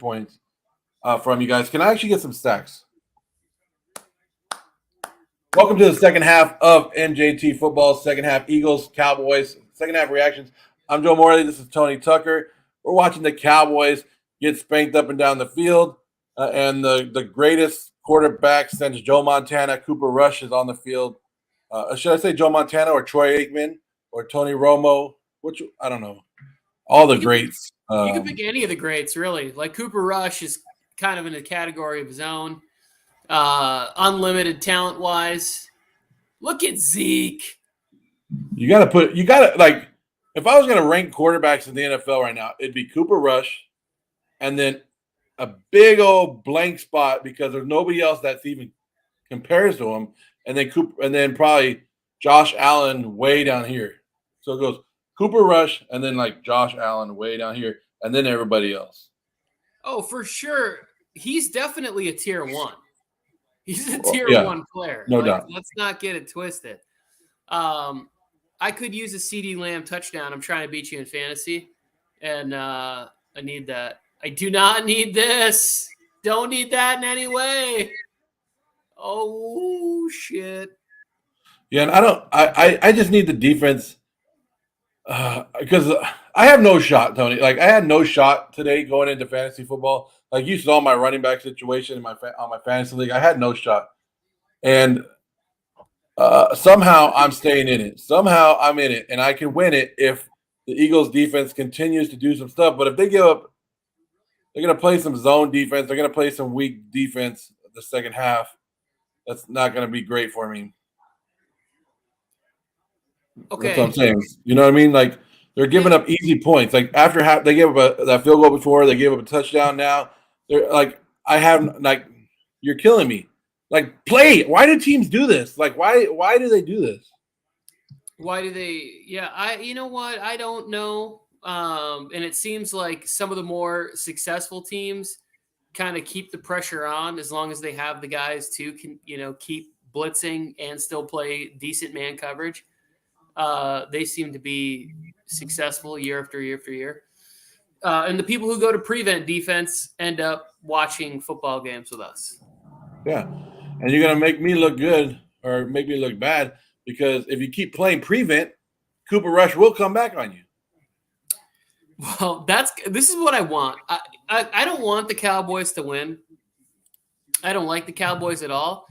points from you guys. Can I actually get some stacks? Welcome to the second half of MJT football. Second half Eagles, Cowboys. Second half reactions. I'm Joe Morley. This is Tony Tucker. We're watching the Cowboys get spanked up and down the field. And the greatest quarterback since Joe Montana, Cooper Rush, is on the field. Should I say Joe Montana or Troy Aikman or Tony Romo? Which, I don't know. All the greats. You can pick any of the greats, really. Like Cooper Rush is kind of in a category of his own. Unlimited talent-wise. Look at Zeke. You got to like, if I was going to rank quarterbacks in the NFL right now, it'd be Cooper Rush and then a big old blank spot because there's nobody else that's even compares to him. And then probably Josh Allen way down here. So it goes Cooper Rush and then like Josh Allen way down here and then everybody else. Oh, for sure. He's definitely a tier one. He's a tier one player. No doubt. Let's not get it twisted. I could use a CeeDee Lamb touchdown. I'm trying to beat you in fantasy, and I need that. I do not need this. Don't need that in any way. Oh, shit. Yeah, and I just need the defense because I have no shot, Tony. Like, I had no shot today going into fantasy football. Like, you saw my running back situation on my fantasy league. I had no shot. And somehow I'm staying in it. Somehow I'm in it, and I can win it if the Eagles defense continues to do some stuff. But if they give up, they're going to play some zone defense. They're going to play some weak defense the second half. That's not going to be great for me. Okay. That's what I'm saying. You know what I mean? Like, they're giving up easy points. Like, after half, they gave up that field goal before. They gave up a touchdown now. They're like, you're killing me. Like, play. Why do teams do this? Like, why do they do this? Why do they? Yeah, you know what? I don't know. And it seems like some of the more successful teams kind of keep the pressure on as long as they have the guys to keep blitzing and still play decent man coverage. They seem to be successful year after year after year. And the people who go to prevent defense end up watching football games with us. Yeah. And you're going to make me look good or make me look bad because if you keep playing prevent, Cooper Rush will come back on you. Well, this is what I want. I don't want the Cowboys to win. I don't like the Cowboys at all.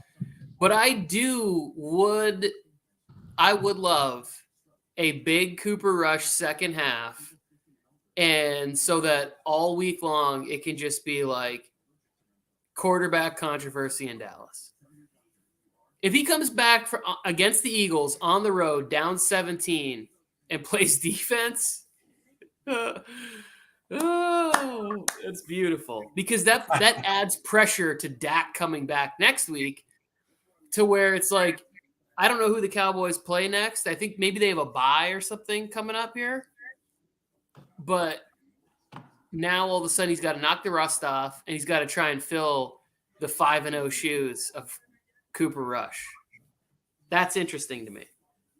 But I would love a big Cooper Rush second half. And so that all week long, it can just be like quarterback controversy in Dallas. If he comes back against the Eagles on the road, down 17, and plays defense, it's beautiful. Because that adds pressure to Dak coming back next week to where it's like, I don't know who the Cowboys play next. I think maybe they have a bye or something coming up here. But now all of a sudden he's got to knock the rust off and he's got to try and fill the 5-0 shoes of Cooper Rush. That's interesting to me.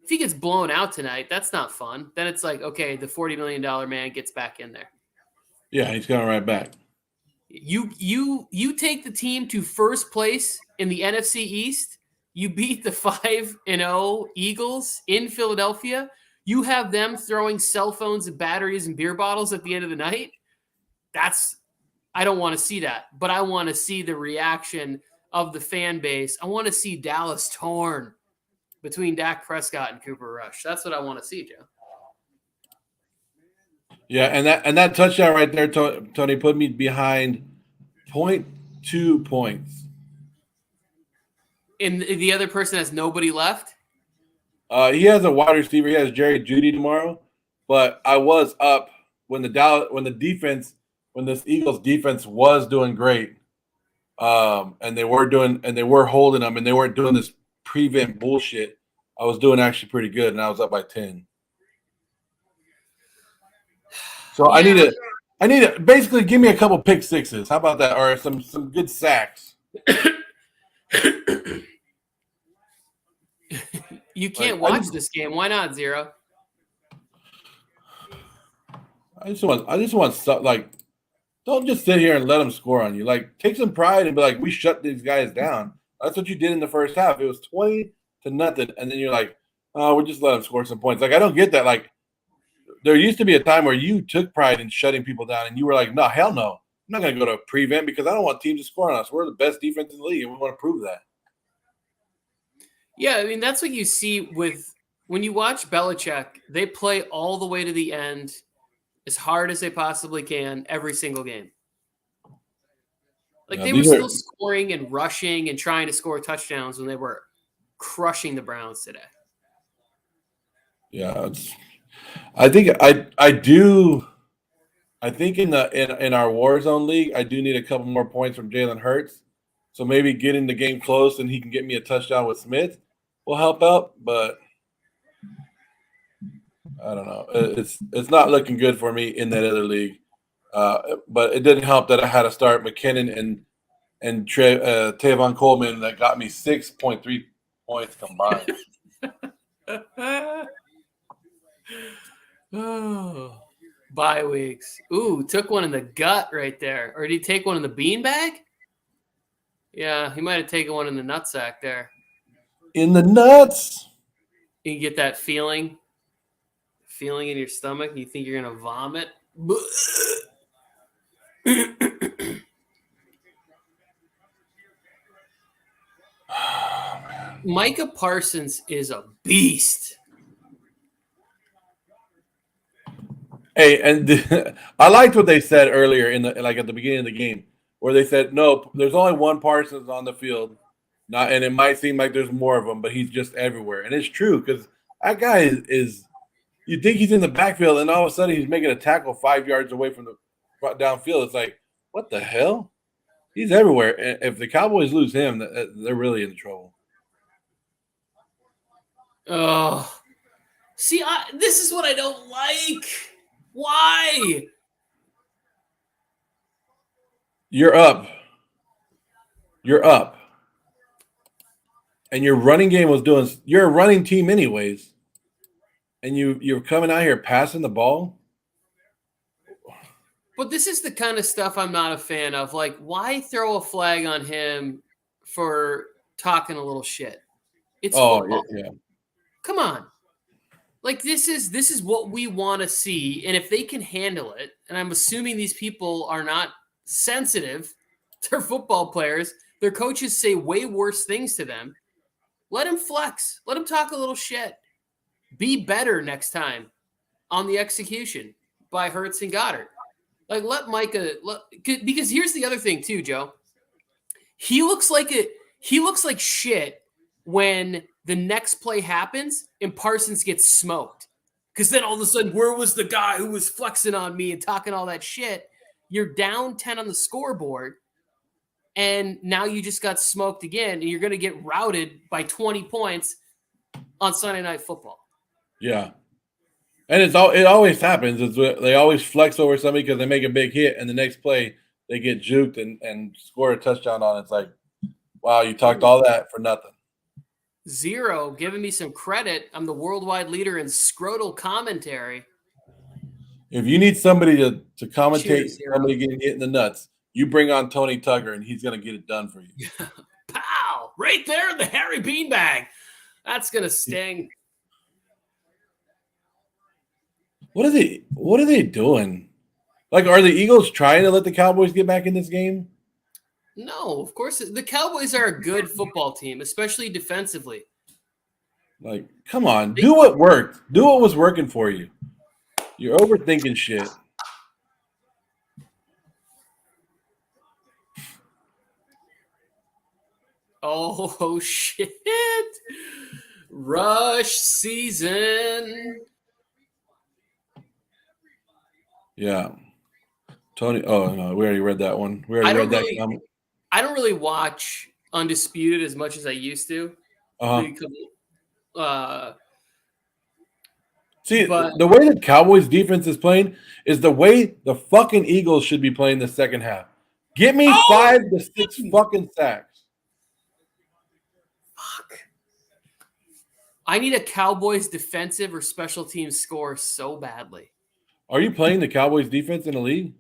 If he gets blown out tonight, that's not fun. Then it's like, okay, the $40 million man gets back in there. Yeah, he's going right back. You take the team to first place in the NFC East. You beat the 5-0 Eagles in Philadelphia. You have them throwing cell phones and batteries and beer bottles at the end of the night. I don't want to see that, but I want to see the reaction of the fan base. I want to see Dallas torn between Dak Prescott and Cooper Rush. That's what I want to see, Joe. Yeah, and that touchdown right there, Tony, put me behind 0.2 points. And the other person has nobody left? He has a wide receiver. He has Jerry Jeudy tomorrow. But I was up when this Eagles defense was doing great. And they were holding them, and they weren't doing this prevent bullshit. I was doing actually pretty good, and I was up by 10. So yeah. I need to basically give me a couple pick sixes. How about that? Or some good sacks. You can't watch this game. Why not, Zero? I just want like Don't just sit here and let them score on you. Like, take some pride and be like, we shut these guys down. That's what you did in the first half. It was 20-0, and then you're like, oh, we just let them score some points. Like, I don't get that. Like, there used to be a time where you took pride in shutting people down, and you were like, no, hell no. I'm not going to go to a prevent because I don't want teams to score on us. We're the best defense in the league, and we want to prove that. Yeah, I mean, that's what you see with when you watch Belichick. They play all the way to the end as hard as they possibly can every single game. Like Yeah, they were still scoring and rushing and trying to score touchdowns when they were crushing the Browns today. Yeah, I think I do. I think in our Warzone league, I do need a couple more points from Jalen Hurts. So maybe getting the game close and he can get me a touchdown with Smith will help out. But I don't know. It's not looking good for me in that other league. But it didn't help that I had to start McKinnon and Tavon Coleman that got me 6.3 points combined. Oh, bye weeks. Ooh, took one in the gut right there. Or did he take one in the beanbag? Yeah, he might have taken one in the nutsack there. In the nuts. You get that feeling in your stomach. You think you're going to vomit. Micah Parsons is a beast. Hey, and I liked what they said earlier at the beginning of the game, where they said, no, there's only one Parsons on the field. And it might seem like there's more of them, but he's just everywhere. And it's true because that guy is you think he's in the backfield, and all of a sudden he's making a tackle 5 yards away from the downfield. It's like, what the hell? He's everywhere. And if the Cowboys lose him, they're really in trouble. Oh, see, this is what I don't like. Why? You're up. And your running game was doing – you're a running team anyways. And you're coming out here passing the ball? But this is the kind of stuff I'm not a fan of. Like, why throw a flag on him for talking a little shit? It's football. Yeah. Come on. Like, this is what we want to see. And if they can handle it, and I'm assuming these people are not sensitive to football players, their coaches say way worse things to them. Let him flex. Let him talk a little shit. Be better next time on the execution by Hurts and Goddard. Like, let Micah because here's the other thing too, Joe. He looks like shit when the next play happens and Parsons gets smoked. Because then all of a sudden, where was the guy who was flexing on me and talking all that shit? You're down 10 on the scoreboard, and now you just got smoked again, and you're going to get routed by 20 points on Sunday Night Football. Yeah. And it always happens. They always flex over somebody because they make a big hit, and the next play they get juked and score a touchdown on it. It's like, wow, you talked all that for nothing. Zero, giving me some credit. I'm the worldwide leader in scrotal commentary. If you need somebody to commentate somebody getting hit in the nuts, you bring on Tony Tucker, and he's going to get it done for you. Pow! Right there in the hairy beanbag. That's going to sting. What are they doing? Like, are the Eagles trying to let the Cowboys get back in this game? No, of course. The Cowboys are a good football team, especially defensively. Like, come on. Do what worked. Do what was working for you. You're overthinking shit. Oh, shit. Rush season. Yeah. Tony. Oh, no. We already read that one. We already read that comment. I don't really watch Undisputed as much as I used to. See, the way the Cowboys defense is playing is the way the fucking Eagles should be playing the second half. Get me 5 to 6 fucking sacks. Fuck. I need a Cowboys defensive or special teams score so badly. Are you playing the Cowboys defense in the league?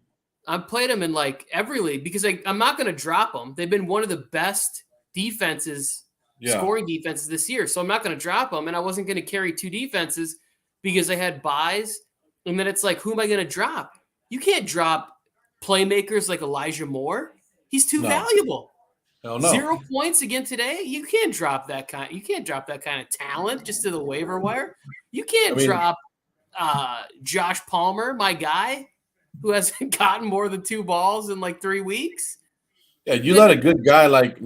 I've played them in like every league because I'm not going to drop them. They've been one of the best defenses, scoring defenses this year. So I'm not going to drop them. And I wasn't going to carry 2 defenses because I had buys. And then it's like, who am I going to drop? You can't drop playmakers like Elijah Moore. He's too valuable. Hell no. 0 points again today. You can't drop that kind. You can't drop that kind of talent just to the waiver wire. You can't drop Josh Palmer, my guy, who hasn't gotten more than 2 balls in like 3 weeks. Yeah, you let a good guy like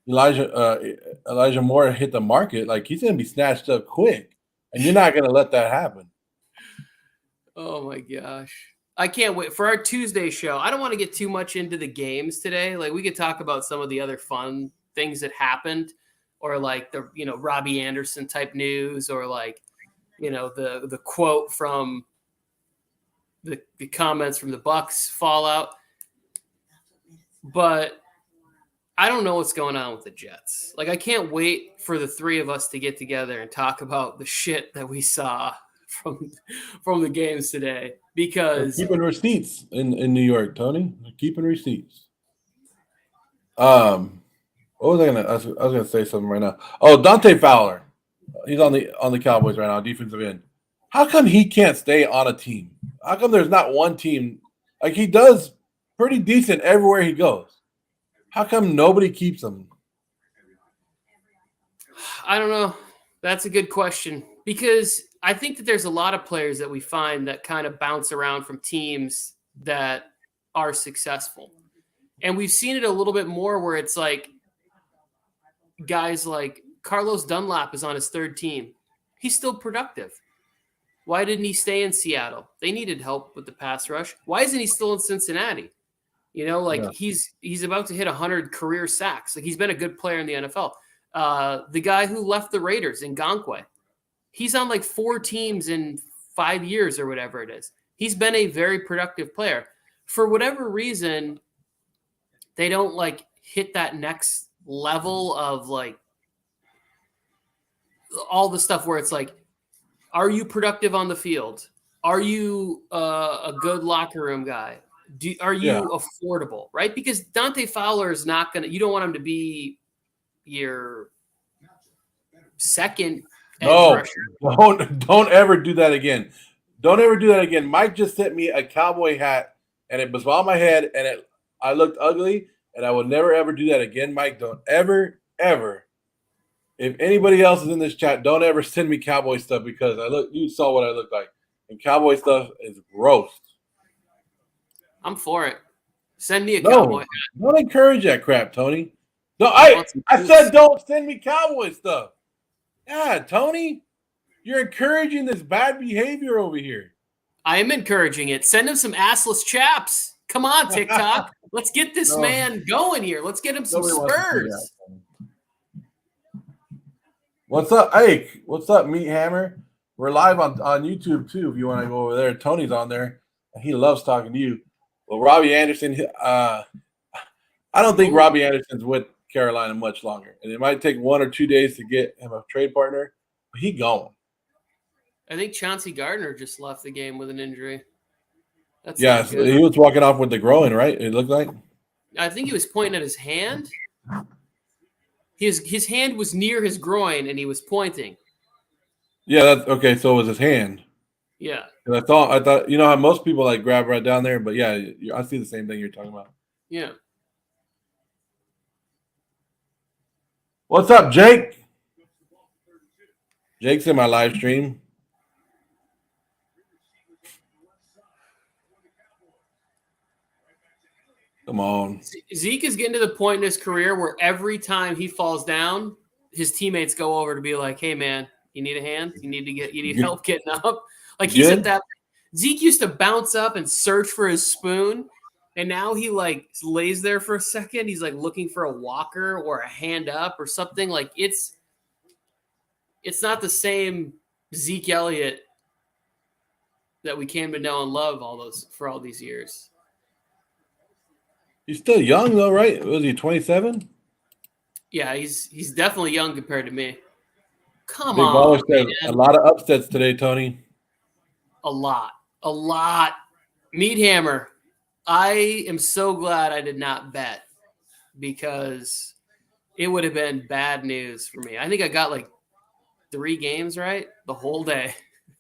Elijah Moore hit the market, like he's gonna be snatched up quick, and you're not gonna let that happen. Oh my gosh. I can't wait for our Tuesday show. I don't want to get too much into the games today. Like we could talk about some of the other fun things that happened, or like the Robbie Anderson type news, or like the quote from the comments from the Bucks fallout. But I don't know what's going on with the Jets. Like I can't wait for the 3 of us to get together and talk about the shit that we saw from the games today, because they're keeping receipts in New York, Tony. They're keeping receipts. What was I gonna? I was gonna say something right now. Oh, Dante Fowler, he's on the Cowboys right now, defensive end. How come he can't stay on a team? How come there's not one team? Like he does pretty decent everywhere he goes. How come nobody keeps him? I don't know. That's a good question, because I think that there's a lot of players that we find that kind of bounce around from teams that are successful. And we've seen it a little bit more where it's like guys like Carlos Dunlap is on his 3rd team. He's still productive. Why didn't he stay in Seattle? They needed help with the pass rush. Why isn't he still in Cincinnati? He's about to hit 100 career sacks. Like he's been a good player in the NFL. The guy who left the Raiders, Ngakoue, he's on like 4 teams in 5 years or whatever it is. He's been a very productive player. For whatever reason, they don't like hit that next level of like all the stuff where it's like, are you productive on the field? Are you a good locker room guy? Are you affordable, right? Because Dante Fowler is not going to – you don't want him to be your second edge rusher. Don't ever do that again. Don't ever do that again. Mike just sent me a Cowboy hat, and it was on my head, and I looked ugly, and I will never, ever do that again, Mike. Don't ever, ever. If anybody else is in this chat, don't ever send me Cowboy stuff, because you saw what I look like. And Cowboy stuff is gross. I'm for it. Send me a Cowboy hat. Don't encourage that crap, Tony. No, I said don't send me Cowboy stuff. Yeah, Tony, you're encouraging this bad behavior over here. I am encouraging it. Send him some assless chaps. Come on, TikTok. Let's get this man going here. Let's get him some spurs. What's up? Hey, what's up, Meat Hammer? We're live on YouTube too. If you want to go over there, Tony's on there. He loves talking to you. Well, Robbie Anderson, I don't think Robbie Anderson's with Carolina much longer, and it might take 1 or 2 days to get him a trade partner. But he gone. I think Chauncey Gardner just left the game with an injury. He was walking off with the groin, right? It looked like. I think he was pointing at his hand. His hand was near his groin, and he was pointing. Yeah, that's okay. So it was his hand. Yeah. I thought how most people like grab right down there, but yeah, I see the same thing you're talking about. Yeah. What's up, Jake? Jake's in my live stream. Come on. Zeke is getting to the point in his career where every time he falls down, his teammates go over to be like, "Hey, man, you need a hand? You need help getting up?" Like he's at that. Zeke used to bounce up and search for his spoon, and now he like lays there for a second. He's like looking for a walker or a hand up or something. Like it's not the same Zeke Elliott that we came to know and love for all these years. He's still young though, right? Was he 27? Yeah, he's definitely young compared to me. Come Big on, man. A lot of upsets today, Tony. A lot. Meat Hammer. I am so glad I did not bet because it would have been bad news for me. I think I got like 3 games right the whole day.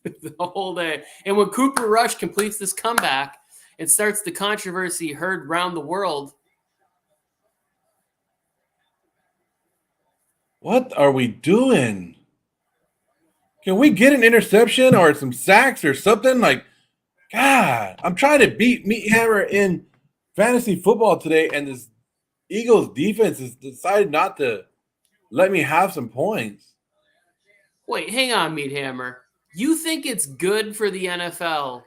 The whole day. And when Cooper Rush completes this comeback and starts the controversy heard round the world. What are we doing? Can we get an interception or some sacks or something? Like, God, I'm trying to beat Meat Hammer in fantasy football today, and this Eagles defense has decided not to let me have some points. Wait, hang on, Meat Hammer. You think it's good for the NFL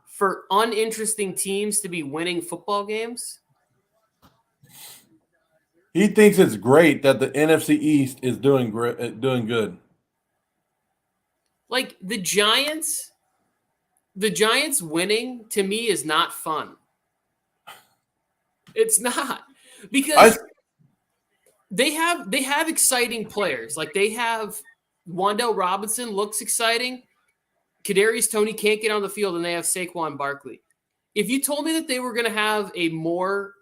for uninteresting teams to be winning football games? He thinks it's great that the NFC East is doing good. Like the Giants winning to me is not fun. It's not because they have exciting players. Like they have Wan'Dale Robinson looks exciting. Kadarius Toney can't get on the field, and they have Saquon Barkley. If you told me that they were going to have a more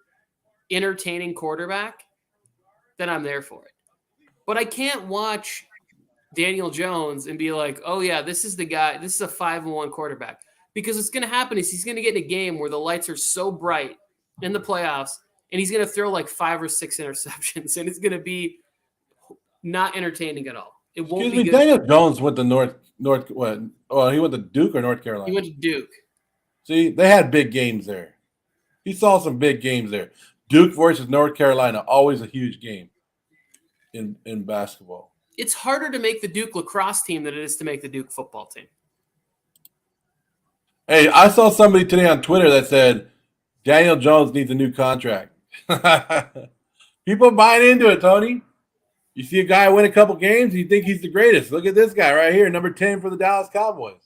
entertaining quarterback, then I'm there for it. But I can't watch Daniel Jones and be like, oh, yeah, this is the guy. This is a 5-1 quarterback. Because what's going to happen is he's going to get in a game where the lights are so bright in the playoffs, and he's going to throw like 5 or 6 interceptions, and it's going to be not entertaining at all. It won't be good. Daniel Jones went to he went to Duke or North Carolina? He went to Duke. See, they had big games there. He saw some big games there. Duke versus North Carolina, always a huge game in basketball. It's harder to make the Duke lacrosse team than it is to make the Duke football team. Hey, I saw somebody today on Twitter that said Daniel Jones needs a new contract. People buying into it, Tony. You see a guy win a couple games, you think he's the greatest. Look at this guy right here, number 10 for the Dallas Cowboys.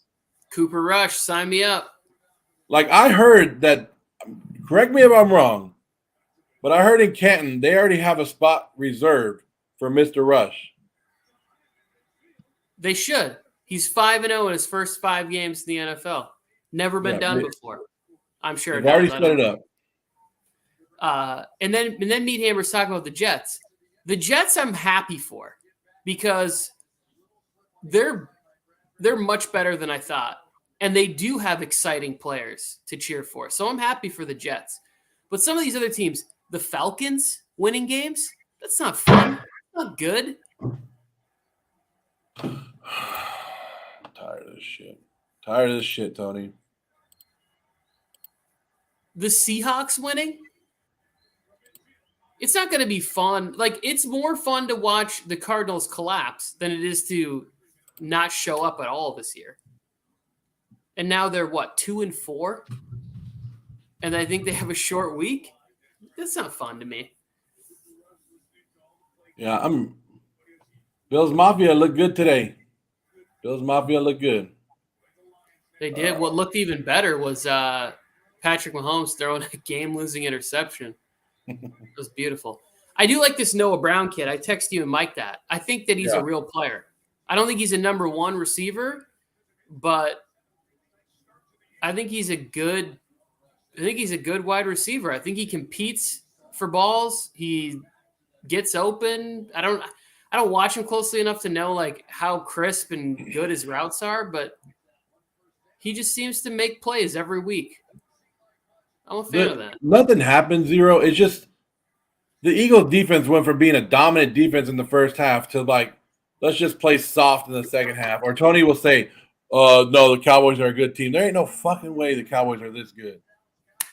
Cooper Rush, sign me up. Like I heard that, correct me if I'm wrong, but I heard in Canton they already have a spot reserved for Mr. Rush. They should. He's 5-0 in his first 5 games in the NFL. Never been done before. I'm sure. They've already set it up. And then Meat Hammer's talking about the Jets. The Jets I'm happy for because they're much better than I thought. And they do have exciting players to cheer for. So I'm happy for the Jets. But some of these other teams, the Falcons winning games, that's not fun. That's not good. Tired of this shit, Tony. The Seahawks winning? It's not going to be fun. Like, it's more fun to watch the Cardinals collapse than it is to not show up at all this year. And now they're, 2-4? And I think they have a short week? That's not fun to me. Yeah, Bills Mafia looked good today. Bills Mafia looked good. They did. What looked even better was Patrick Mahomes throwing a game-losing interception. It was beautiful. I do like this Noah Brown kid. I text you and Mike that. I think that he's a real player. I don't think he's a number 1 receiver, but I think he's a good wide receiver. I think he competes for balls. He gets open. I don't watch him closely enough to know like how crisp and good his routes are, but he just seems to make plays every week. I'm a fan of that. Nothing happened, Zero. It's just the Eagles defense went from being a dominant defense in the first half to like, let's just play soft in the second half. Or Tony will say, no, the Cowboys are a good team. There ain't no fucking way the Cowboys are this good.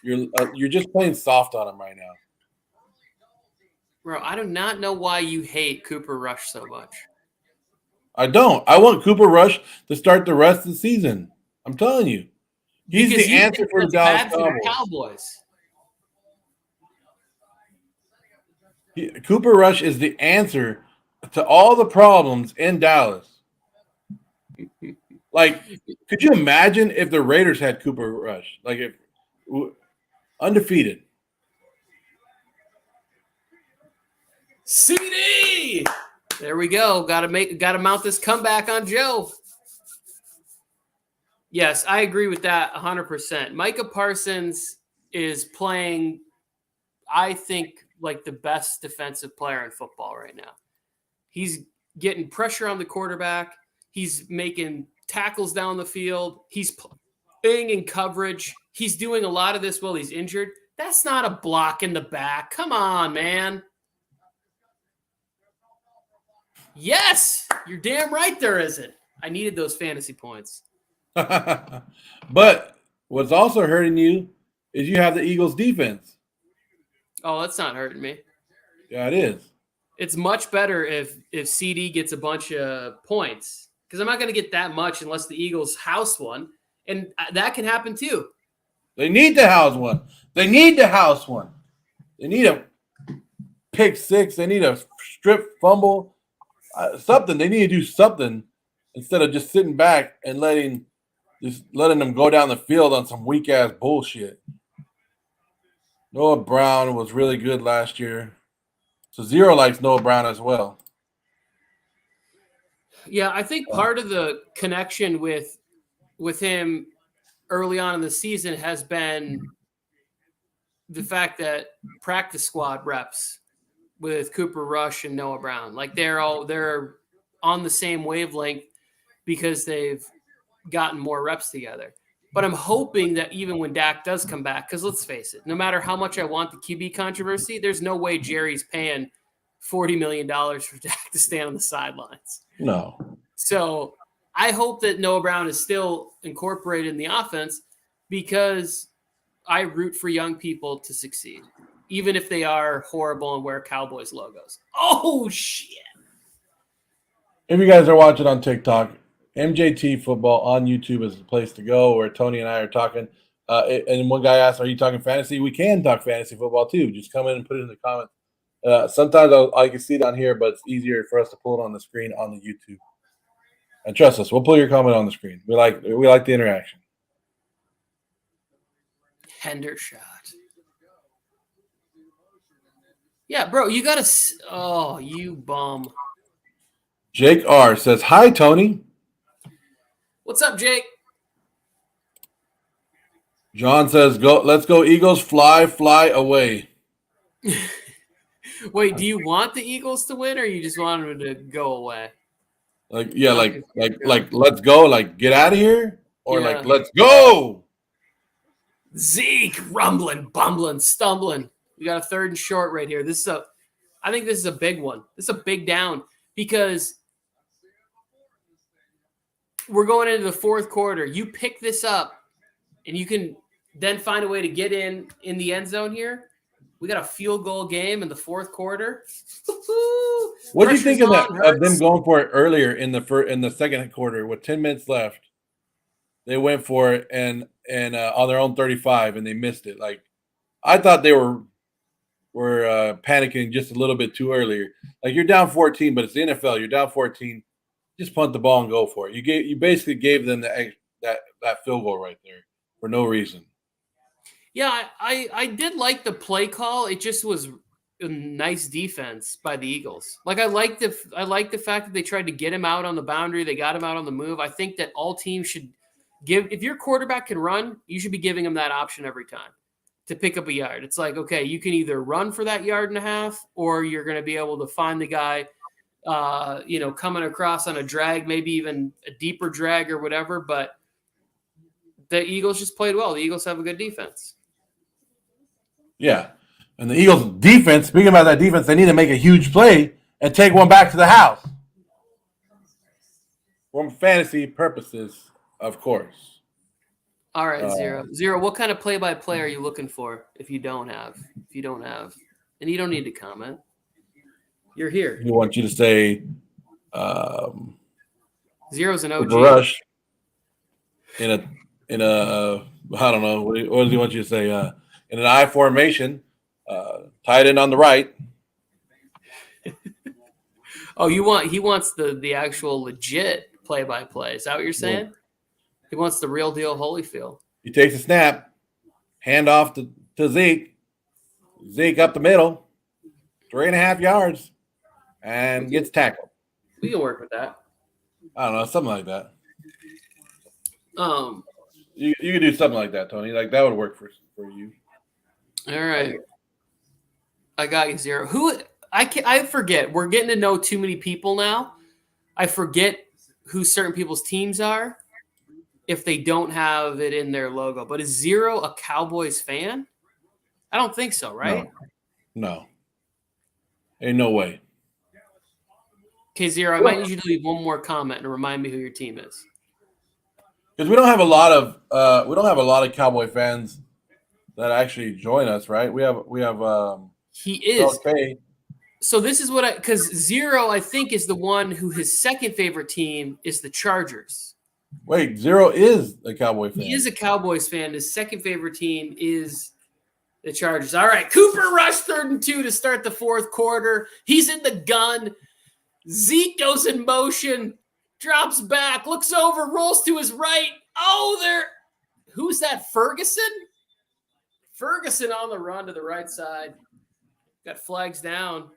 You're just playing soft on them right now. Bro, I do not know why you hate Cooper Rush so much. I don't. I want Cooper Rush to start the rest of the season. I'm telling you. He's the answer for the Dallas Cowboys. Cooper Rush is the answer to all the problems in Dallas. Like, could you imagine if the Raiders had Cooper Rush? Like, if undefeated. CD! There we go. Got to mount this comeback on Joe. Yes, I agree with that 100%. Micah Parsons is playing, I think, like the best defensive player in football right now. He's getting pressure on the quarterback. He's making tackles down the field. He's playing in coverage. He's doing a lot of this while he's injured. That's not a block in the back. Come on, man. Yes, you're damn right there isn't. I needed those fantasy points. But what's also hurting you is you have the Eagles defense. Oh, that's not hurting me. Yeah, it is. It's much better if CD gets a bunch of points because I'm not going to get that much unless the Eagles house one, and that can happen too. They need to house one. They need to house one. They need a pick six. They need a strip fumble. Something. They need to do something instead of just sitting back and letting them go down the field on some weak ass bullshit. Noah Brown was really good last year. So Zero likes Noah Brown as well. Yeah, I think part of the connection with him early on in the season has been the fact that practice squad reps with Cooper Rush and Noah Brown, like they're on the same wavelength because they've gotten more reps together. But I'm hoping that even when Dak does come back, because let's face it, no matter how much I want the QB controversy, there's no way Jerry's paying $40 million for Dak to stand on the sidelines. No. So I hope that Noah Brown is still incorporated in the offense because I root for young people to succeed, even if they are horrible and wear Cowboys logos. Oh, shit. If you guys are watching on TikTok, MJT Football on YouTube is the place to go where Tony and I are talking. And one guy asked, are you talking fantasy? We can talk fantasy football too. Just come in and put it in the comments. Sometimes I can see it on here, but it's easier for us to pull it on the screen on the YouTube. And trust us, we'll pull your comment on the screen. We like the interaction. Hendershot. Yeah, bro, you got to – oh, you bum. Jake R. says, hi, Tony. What's up, Jake? John says, let's go Eagles, fly away. Wait, do you want the Eagles to win or you just want them to go away? Like let's go, like get out of here, or like let's go. Zeke rumbling, bumbling, stumbling. We got a 3rd and short right here. I think this is a big one. This is a big down because we're going into the 4th quarter. You pick this up, and you can then find a way to get in the end zone here. We got a field goal game in the 4th quarter. What do you think of them going for it earlier in the 2nd quarter with 10 minutes left? They went for it and on their own 35 and they missed it. Like I thought they were panicking just a little bit too early. Like you're down 14, but it's the NFL. You're down 14. Just punt the ball and go for it. You basically gave them that field goal right there for no reason. Yeah, I did like the play call. It just was a nice defense by the Eagles. Like I like the fact that they tried to get him out on the boundary. They got him out on the move. I think that all teams should give, if your quarterback can run, you should be giving him that option every time to pick up a yard. It's like, okay, you can either run for that 1.5 yards or you're going to be able to find the guy, coming across on a drag, maybe even a deeper drag or whatever. But the Eagles just played well. The Eagles have a good defense. Yeah. And the Eagles defense, speaking about that defense, they need to make a huge play and take one back to the house. For fantasy purposes, of course. All right, Zero. What kind of play-by-play are you looking for if you don't have? And you don't need to comment. You're here. We want you to say Zero's an OG. Rush in a I don't know, what does he want you to say? In an I formation, tight end on the right. Oh, he wants the actual legit play-by-play. Is that what you're saying? He wants the real deal Holyfield. He takes a snap, hand off to Zeke. Zeke up the middle, 3.5 yards, and gets tackled. We can work with that. I don't know, something like that. You could do something like that, Tony. Like that would work for you. All right. I got you, Zero. I forget. We're getting to know too many people now. I forget who certain people's teams are if they don't have it in their logo. But is Zero a Cowboys fan? I don't think so, right? No. Ain't no way. Okay, Zero, I might need you to leave one more comment and remind me who your team is. Because we don't have a lot of Cowboy fans that actually join us, right? We have He is. okay. So this is because Zero, I think, is the one who his second favorite team is the Chargers. Wait, Zero is a Cowboy fan. He is a Cowboys fan. His second favorite team is the Chargers. All right, Cooper Rush, 3rd and 2 to start the fourth quarter. He's in the gun. Zeke goes in motion, drops back, looks over, rolls to his right. Oh, who's that? Ferguson? Ferguson on the run to the right side. Got flags down.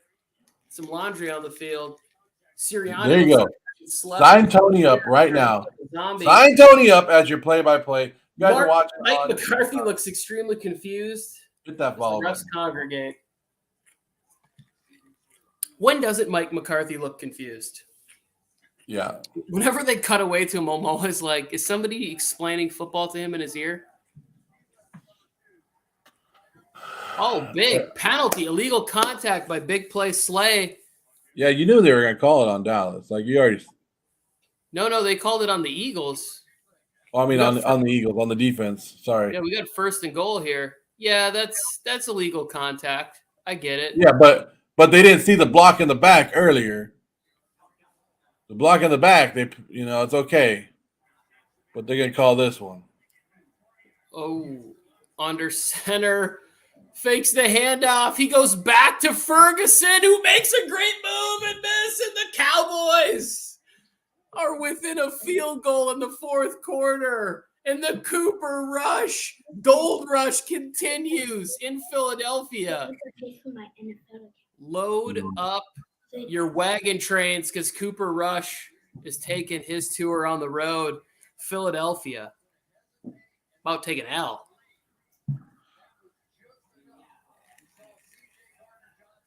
Some laundry on the field. Sirianni. There you go. Sign Tony up right now. Sign Tony up as your play-by-play. You guys are watching. Mike McCarthy looks extremely confused. Get that ball. The refs congregate. When doesn't Mike McCarthy look confused? Yeah. Whenever they cut away to him, I'm always like, is somebody explaining football to him in his ear? Oh, big penalty, illegal contact by big play Slay. Yeah, you knew they were going to call it on Dallas. Like you already. No, they called it on the Eagles. Well, I mean, on the Eagles, on the defense. Sorry. Yeah, we got 1st and goal here. Yeah, that's illegal contact. I get it. Yeah, but they didn't see the block in the back earlier. The block in the back, it's okay. But they're going to call this one. Oh, under center. Fakes the handoff. He goes back to Ferguson, who makes a great move and miss. And the Cowboys are within a field goal in the fourth quarter. And the Cooper Rush, Gold Rush continues in Philadelphia. Load up your wagon trains because Cooper Rush is taking his tour on the road. Philadelphia. About to take an L.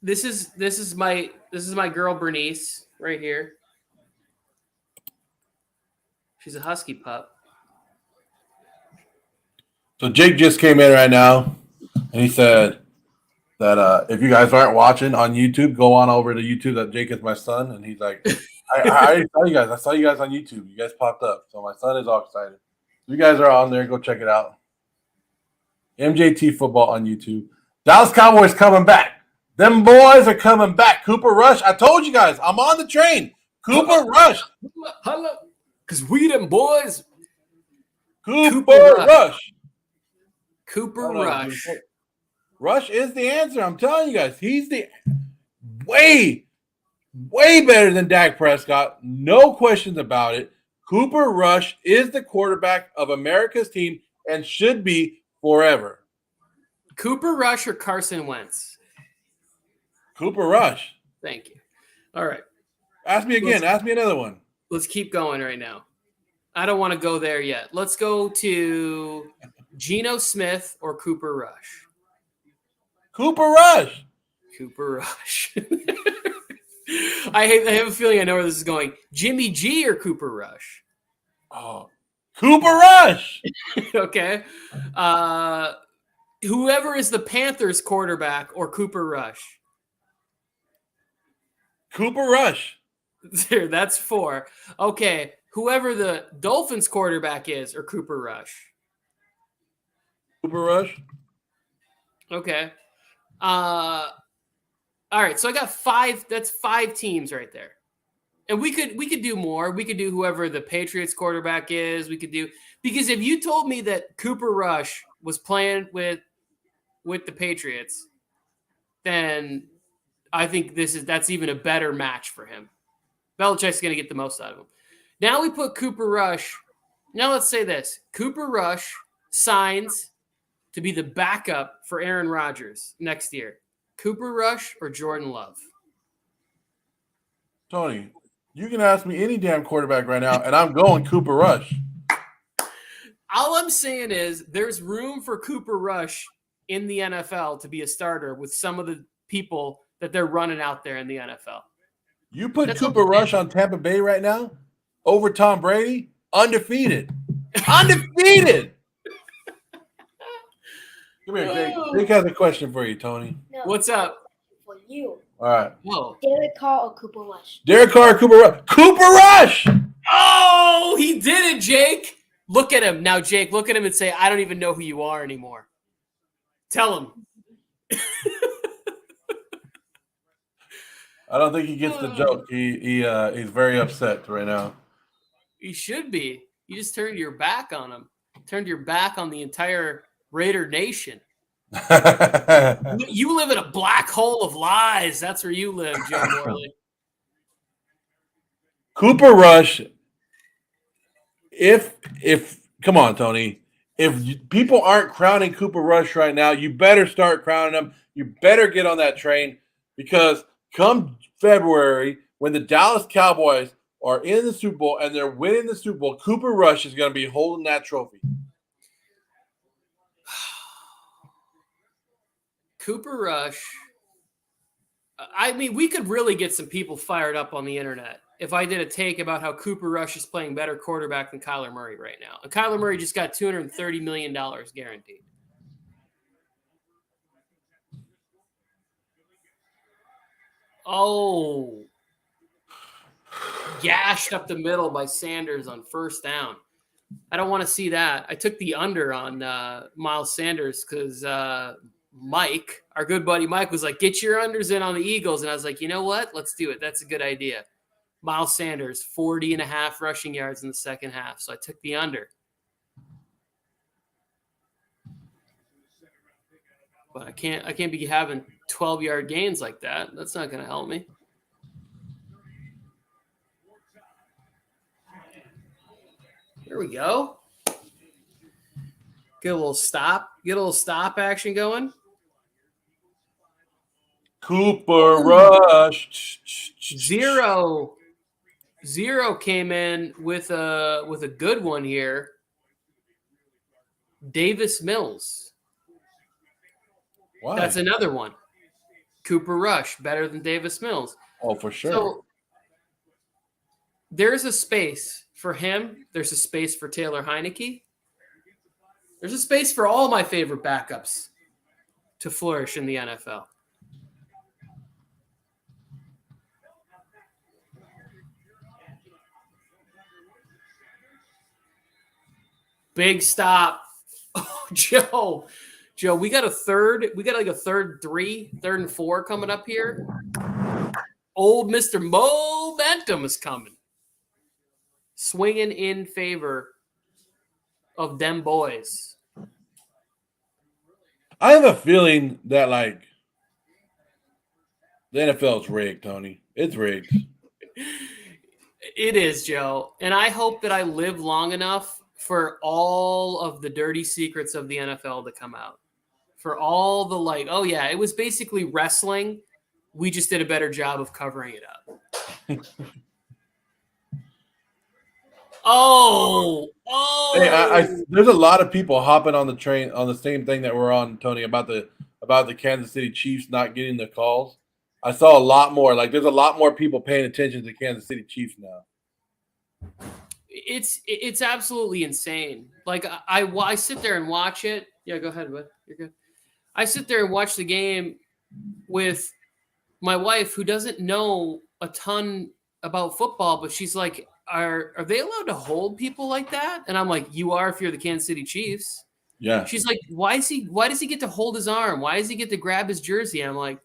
This is my girl Bernice right here. She's a husky pup. So Jake just came in right now, and he said that if you guys aren't watching on YouTube, go on over to YouTube. That Jake is my son, and he's like, I already saw you guys. I saw you guys on YouTube. You guys popped up, so my son is all excited. If you guys are on there, go check it out. MJT Football on YouTube. Dallas Cowboys coming back. Them boys are coming back. Cooper Rush. I told you guys, I'm on the train. Cooper Rush. Hello. Because we them boys. Cooper Rush. Cooper Rush. Rush is the answer. I'm telling you guys. He's the way better than Dak Prescott. No questions about it. Cooper Rush is the quarterback of America's team and should be forever. Cooper Rush or Carson Wentz? Cooper Rush. Thank you. All right. Ask me again. Ask me another one. Let's keep going right now. I don't want to go there yet. Let's go to Geno Smith or Cooper Rush. Cooper Rush. Cooper Rush. I have a feeling I know where this is going. Jimmy G or Cooper Rush? Oh, Cooper Rush. Okay. Whoever is the Panthers quarterback or Cooper Rush? Cooper Rush. There, that's 4. Okay. Whoever the Dolphins quarterback is or Cooper Rush? Cooper Rush. Okay. All right. So I got 5. That's 5 teams right there. And we could do more. We could do whoever the Patriots quarterback is. We could do, because if you told me that Cooper Rush was playing with the Patriots, then I think that's even a better match for him. Belichick's going to get the most out of him. Now we put Cooper Rush. Now let's say this. Cooper Rush signs to be the backup for Aaron Rodgers next year. Cooper Rush or Jordan Love? Tony, you can ask me any damn quarterback right now, and I'm going Cooper Rush. All I'm saying is there's room for Cooper Rush in the NFL to be a starter with some of the people that they're running out there in the NFL. You put Cooper Rush on Tampa Bay right now over Tom Brady, undefeated. Undefeated. Come here, Jake. Jake has a question for you, Tony. No, What's up? For you. All right. Whoa. Derek Carr or Cooper Rush? Derek Carr, Cooper Rush. Cooper Rush! Oh, he did it, Jake. Look at him. Now, Jake, look at him and say, I don't even know who you are anymore. Tell him. I don't think he gets the joke. He's very upset right now. He should be. You just turned your back on him. Turned your back on the entire Raider Nation. You live in a black hole of lies. That's where you live, Joe Morley. Cooper Rush. If come on, Tony. If people aren't crowning Cooper Rush right now, you better start crowning him. You better get on that train because come February, when the Dallas Cowboys are in the Super Bowl and they're winning the Super Bowl, Cooper Rush is going to be holding that trophy. Cooper Rush. I mean, we could really get some people fired up on the internet if I did a take about how Cooper Rush is playing better quarterback than Kyler Murray right now. And Kyler Murray just got $230 million guaranteed. Oh. Gashed up the middle by Sanders on first down. I don't want to see that. I took the under on Miles Sanders because Mike, our good buddy Mike, was like, get your unders in on the Eagles. And I was like, you know what? Let's do it. That's a good idea. Miles Sanders, 40.5 rushing yards in the second half. So I took the under. But I can't be having 12-yard gains like that. That's not going to help me. Here we go. Get a little stop action going. Cooper Rush. Zero came in with a good one here. Davis Mills. Why? That's another one. Cooper Rush, better than Davis Mills. Oh, for sure. So there's a space for him. There's a space for Taylor Heineke. There's a space for all my favorite backups to flourish in the NFL. Big stop. Oh, Joe, we got a third and 4 coming up here. Old Mr. Momentum is coming. Swinging in favor of them boys. I have a feeling that, the NFL is rigged, Tony. It's rigged. It is, Joe. And I hope that I live long enough for all of the dirty secrets of the NFL to come out. For all the oh yeah, it was basically wrestling. We just did a better job of covering it up. Oh. Hey, there's a lot of people hopping on the train on the same thing that we're on, Tony, about the Kansas City Chiefs not getting the calls. I saw a lot more. There's a lot more people paying attention to Kansas City Chiefs now. It's absolutely insane. I sit there and watch it. Yeah, go ahead, bud. You're good. I sit there and watch the game with my wife, who doesn't know a ton about football, but she's like, "Are they allowed to hold people like that?" And I'm like, "You are if you're the Kansas City Chiefs." Yeah. She's like, "Why does he get to hold his arm? Why does he get to grab his jersey?" And I'm like,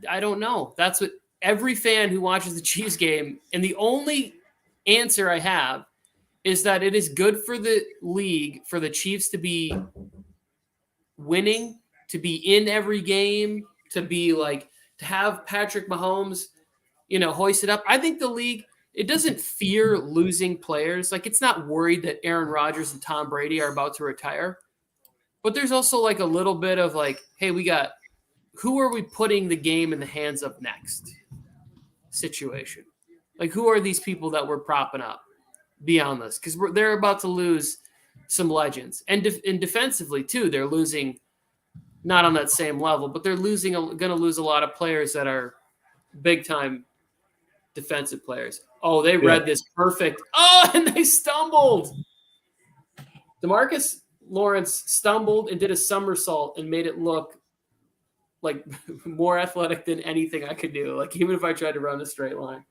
I don't know. That's what every fan who watches the Chiefs game, and the only answer I have is that it is good for the league for the Chiefs to be winning, to be in every game, to be to have Patrick Mahomes, hoisted up. I think the league, it doesn't fear losing players. It's not worried that Aaron Rodgers and Tom Brady are about to retire. But there's also a little bit of hey, who are we putting the game in the hands of next situation? Who are these people that we're propping up beyond this? Because they're about to lose some legends. And defensively, too, they're losing not on that same level, but they're going to lose a lot of players that are big time defensive players. Oh, they read this perfect. Oh, and they stumbled. DeMarcus Lawrence stumbled and did a somersault and made it look like more athletic than anything I could do. Like even if I tried to run a straight line.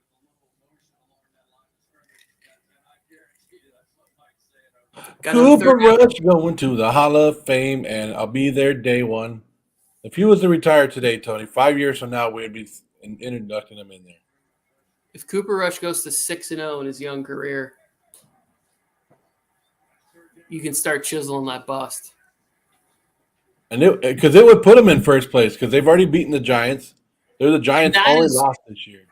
Cooper Rush going to the Hall of Fame, and I'll be there day one. If he was to retire today, Tony, 5 years from now, we'd be inducting him in there. If Cooper Rush goes to 6-0 in his young career, you can start chiseling that bust. And because it would put him in first place because they've already beaten the Giants. They're the Giants' only loss this year.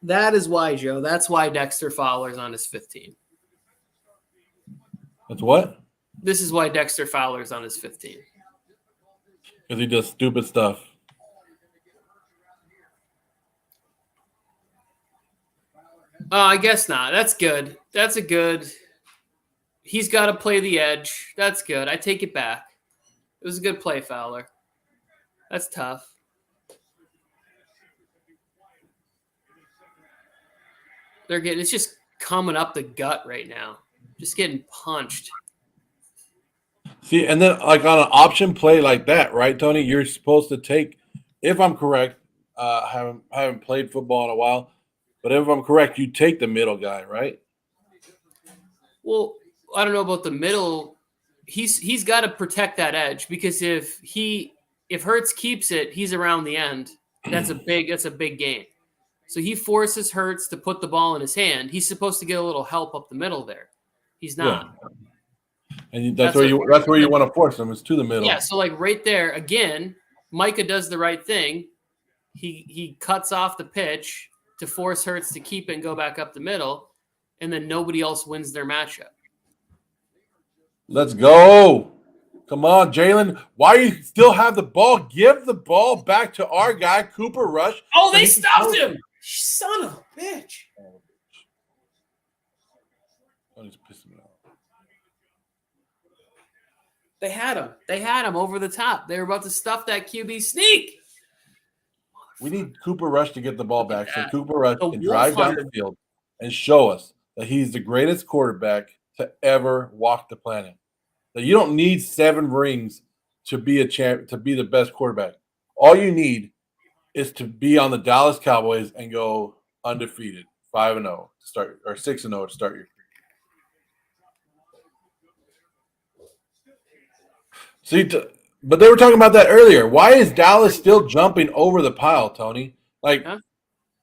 That is why, Joe. That's why Dexter Fowler's on his 15. That's what? This is why Dexter Fowler's on his 15. Because he does stupid stuff. Oh, I guess not. That's good. That's a good. He's got to play the edge. That's good. I take it back. It was a good play, Fowler. That's tough. It's just coming up the gut right now. Just getting punched. See, and then like on an option play like that, right, Tony? You're supposed to take, if I'm correct, haven't played football in a while, but if I'm correct, you take the middle guy, right? Well, I don't know about the middle. He's got to protect that edge because if Hurts keeps it, he's around the end. That's a big gain. So he forces Hurts to put the ball in his hand. He's supposed to get a little help up the middle there. He's not. Yeah. And that's where you want to force him is to the middle. Yeah, so like right there again, Micah does the right thing. He cuts off the pitch to force Hurts to keep it and go back up the middle, and then nobody else wins their matchup. Let's go. Come on, Jalen. Why you still have the ball? Give the ball back to our guy, Cooper Rush. Oh, they stopped him. Son of a bitch. Oh, he's pissing me off. They had him over the top. They were about to stuff that QB sneak. We need Cooper Rush to get the ball back so Cooper Rush The can drive down the field and show us that he's the greatest quarterback to ever walk the planet. That you don't need 7 rings to be a champ, to be the best quarterback. All you need is to be on the Dallas Cowboys and go undefeated, 5-0 to start, or 6-0 to start your career. See, but they were talking about that earlier. Why is Dallas still jumping over the pile, Tony? Like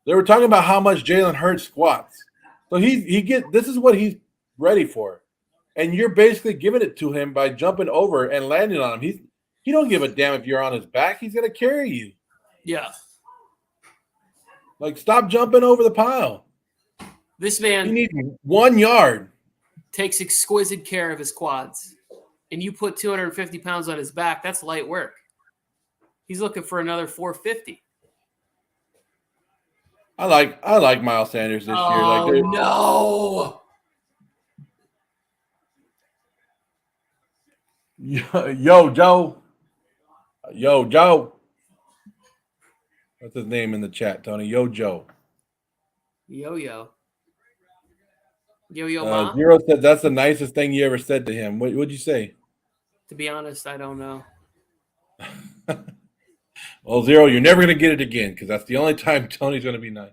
they were talking about how much Jalen Hurts squats. So this is what he's ready for. And you're basically giving it to him by jumping over and landing on him. He don't give a damn if you're on his back. He's going to carry you. Yeah. Like, stop jumping over the pile. This man he needs 1 yard. Takes exquisite care of his quads. And you put 250 pounds on his back, that's light work. He's looking for another 450. I like Miles Sanders this year. Like, no. Yo, Joe. Yo, Joe. What's his name in the chat, Tony? Yo, Joe. Yo. Ma? Zero said that's the nicest thing you ever said to him. What'd you say? To be honest, I don't know. Well, Zero, you're never going to get it again because that's the only time Tony's going to be nice.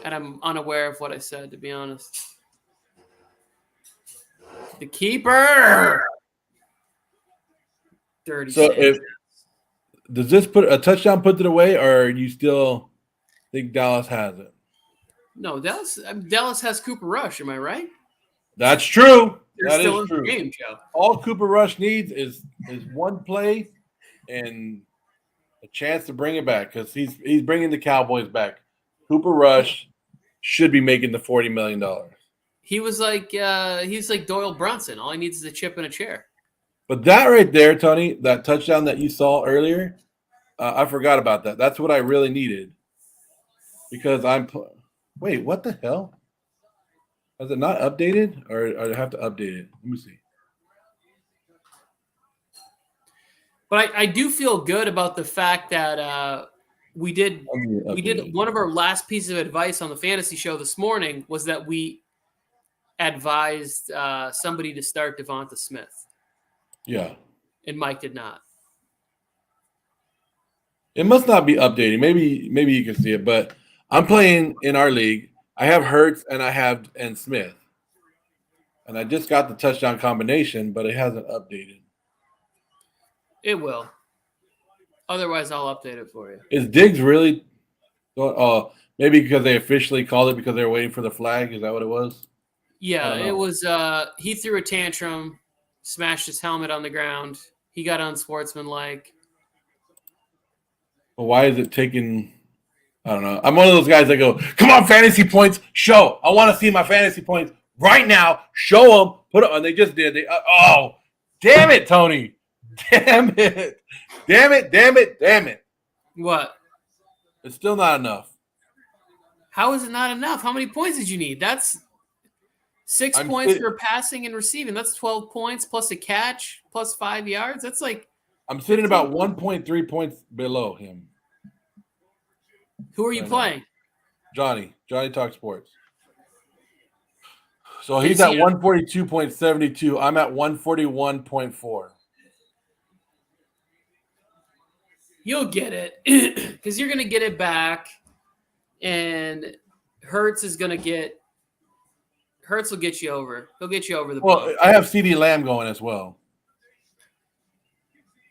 And I'm unaware of what I said, to be honest. The keeper. Dirty. So does this put a touchdown put it away, or you still think Dallas has it? No, Dallas has Cooper Rush. Am I right? That's true. They're still in the game, Joe. All Cooper Rush needs is one play and a chance to bring it back because he's bringing the Cowboys back. Cooper Rush should be making the $40 million. He's like Doyle Brunson. All he needs is a chip and a chair. But that right there, Tony, that touchdown that you saw earlier, I forgot about that. That's what I really needed because wait, what the hell? Has it not updated, or I have to update it? Let me see. But I do feel good about the fact that we did one of our last pieces of advice on the fantasy show this morning was that we advised somebody to start Devonta Smith. Yeah. And Mike did not. It must not be updating. Maybe you can see it, but I'm playing in our league. I have Hurts and Smith. And I just got the touchdown combination, but it hasn't updated. It will. Otherwise, I'll update it for you. Is Diggs really? Maybe because they officially called it because they were waiting for the flag. Is that what it was? Yeah, it was. He threw a tantrum, smashed his helmet on the ground. He got unsportsmanlike. But why is it taking? I don't know. I'm one of those guys that go, "Come on, fantasy points, show! I want to see my fantasy points right now. Show them, put it on." They just did. Damn it, Tony! Damn it! What? It's still not enough. How is it not enough? How many points did you need? That's 6 points for passing and receiving. That's 12 points plus a catch plus 5 yards. That's like I'm sitting about 1.3 points below him. Who are you playing? Johnny Talk Sports. So he's at 142.72. I'm at 141.4. You'll get it because you're going to get it back, and Hurts will get you over. He'll get you over the Well, bump. I have CD Lamb going as well.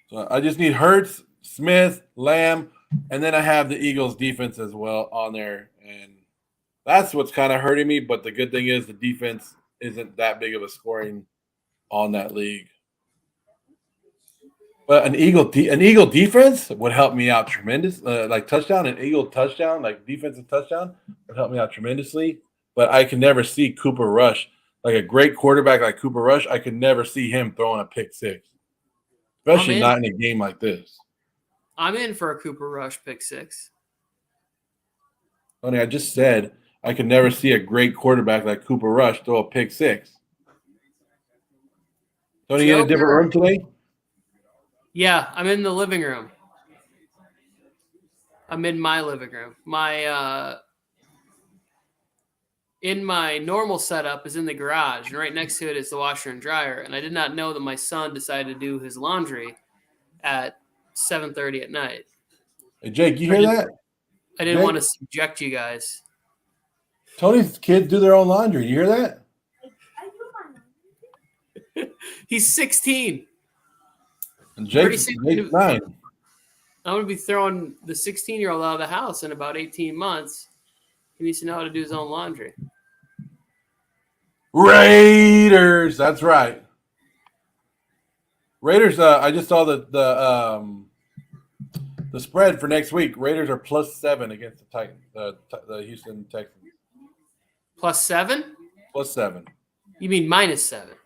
So I just need Hurts, Smith, Lamb, and then I have the Eagles defense as well on there. And that's what's kind of hurting me. But the good thing is the defense isn't that big of a scoring on that league. But an Eagle defense would help me out tremendous. Like touchdown, an Eagle touchdown, like defensive touchdown would help me out tremendously. But I can never see Cooper Rush, like a great quarterback like Cooper Rush. I could never see him throwing a pick six, especially not in a game like this. I'm in for a Cooper Rush pick six. Tony, I just said I could never see a great quarterback like Cooper Rush throw a pick six. Tony, you in a different room today? Yeah, I'm in the living room. I'm in my living room. In my normal setup is in the garage, and right next to it is the washer and dryer. And I did not know that my son decided to do his laundry at 7:30 at night. Hey, Jake, you hear that? I didn't want to subject you guys. Tony's kids do their own laundry. You hear that? He's 16. And Jake's 9. I'm going to be throwing the 16-year-old out of the house in about 18 months. He needs to know how to do his own laundry. Raiders. That's right. Raiders. I just saw the spread for next week. Raiders are +7 against the Titans. The Houston Texans. +7? +7. You mean -7?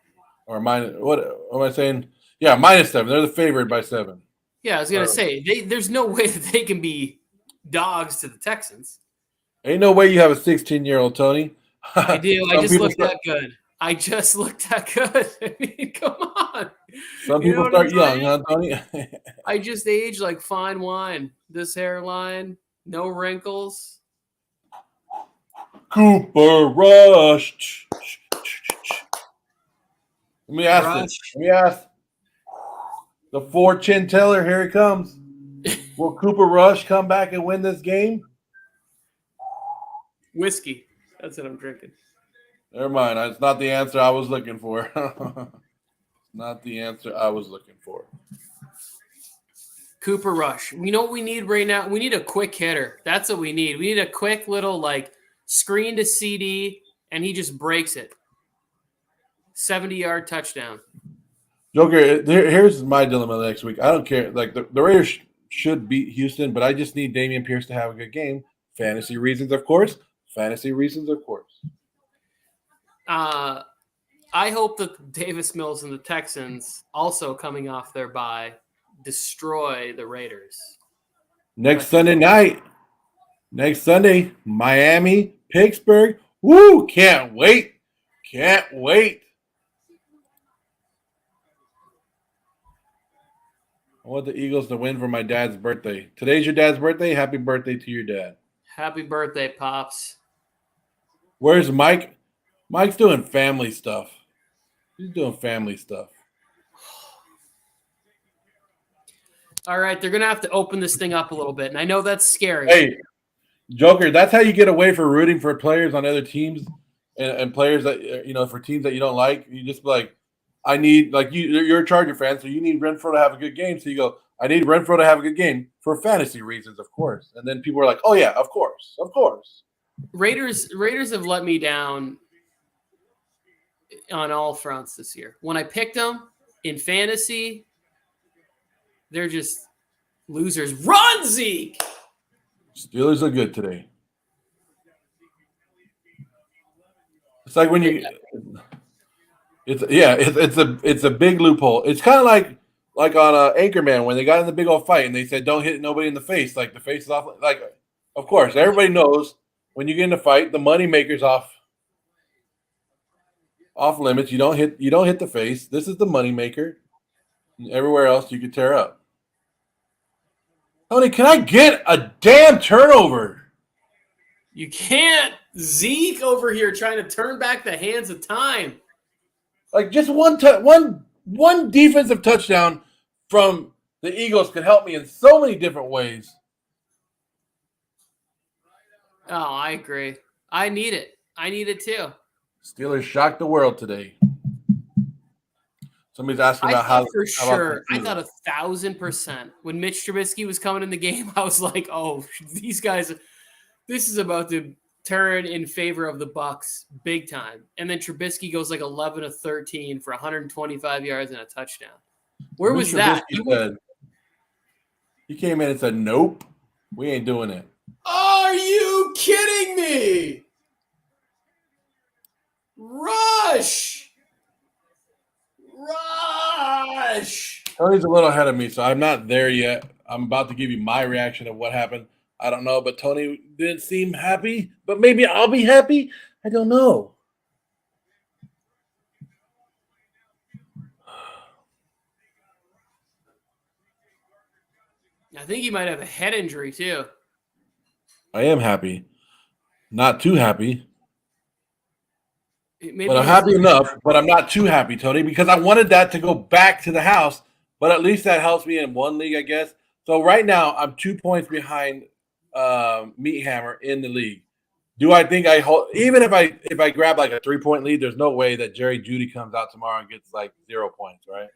Or minus? What am I saying? Yeah, -7. They're the favorite by 7. Yeah, I was gonna say there's no way that they can be dogs to the Texans. Ain't no way you have a 16-year-old, Tony. I do. I just looked that good. I mean, come on. Some people start young, huh, Tony? I just age like fine wine. This hairline, no wrinkles. Cooper Rush. Let me ask. The 4-chin teller, here he comes. Will Cooper Rush come back and win this game? Whiskey. That's what I'm drinking. Never mind. It's not the answer I was looking for. Not the answer I was looking for. Cooper Rush. You know what we need right now? We need a quick hitter. That's what we need. We need a quick little screen to CD, and he just breaks it. 70-yard touchdown. Joker, here's my dilemma next week. I don't care. Like the Raiders should beat Houston, but I just need Dameon Pierce to have a good game. Fantasy reasons, of course. I hope that Davis Mills and the Texans, also coming off their bye, destroy the Raiders. Next Sunday, Miami, Pittsburgh. Woo! Can't wait. I want the Eagles to win for my dad's birthday. Today's your dad's birthday. Happy birthday to your dad. Happy birthday, Pops. Where's Mike? Mike's doing family stuff. He's doing family stuff. All right, they're going to have to open this thing up a little bit. And I know that's scary. Hey, Joker, that's how you get away for rooting for players on other teams and players that, for teams that you don't like. You just be like, I need, like, you're a Charger fan, so you need Renfro to have a good game. So you go, I need Renfro to have a good game for fantasy reasons, of course. And then people are like, oh, yeah, of course. Raiders have let me down on all fronts this year. When I picked them in fantasy, they're just losers. Run, Zeke! Steelers are good today. It's like when it's a big loophole. It's kind of like on Anchorman when they got in the big old fight and they said don't hit nobody in the face. Like the face is off. Like, of course, everybody knows when you get in a fight, the money maker's off limits. You don't hit the face. This is the money maker. Everywhere else you could tear up. Tony, can I get a damn turnover? You can't. Zeke over here trying to turn back the hands of time. Like just one defensive touchdown from the Eagles could help me in so many different ways. Oh, I agree. I need it. I need it too. Steelers shocked the world today. Somebody's asking about how for sure. I thought 1,000% when Mitch Trubisky was coming in the game. I was like, "Oh, these guys, this is about to turn in favor of the Bucs big time." And then Trubisky goes like 11 of 13 for 125 yards and a touchdown. Where was that? He came in and said, "Nope, we ain't doing it." Are you kidding me? Rush! Tony's a little ahead of me, so I'm not there yet. I'm about to give you my reaction of what happened. I don't know, but Tony didn't seem happy. But maybe I'll be happy. I don't know. I think he might have a head injury too. I am happy. Not too happy. Maybe but I'm happy enough, but I'm not too happy, Tony, because I wanted that to go back to the house. But at least that helps me in one league, I guess. So right now, I'm 2 points behind Meat Hammer in the league. Do I think I hold? Even if I grab like a 3-point lead, there's no way that Jerry Jeudy comes out tomorrow and gets like 0 points, right?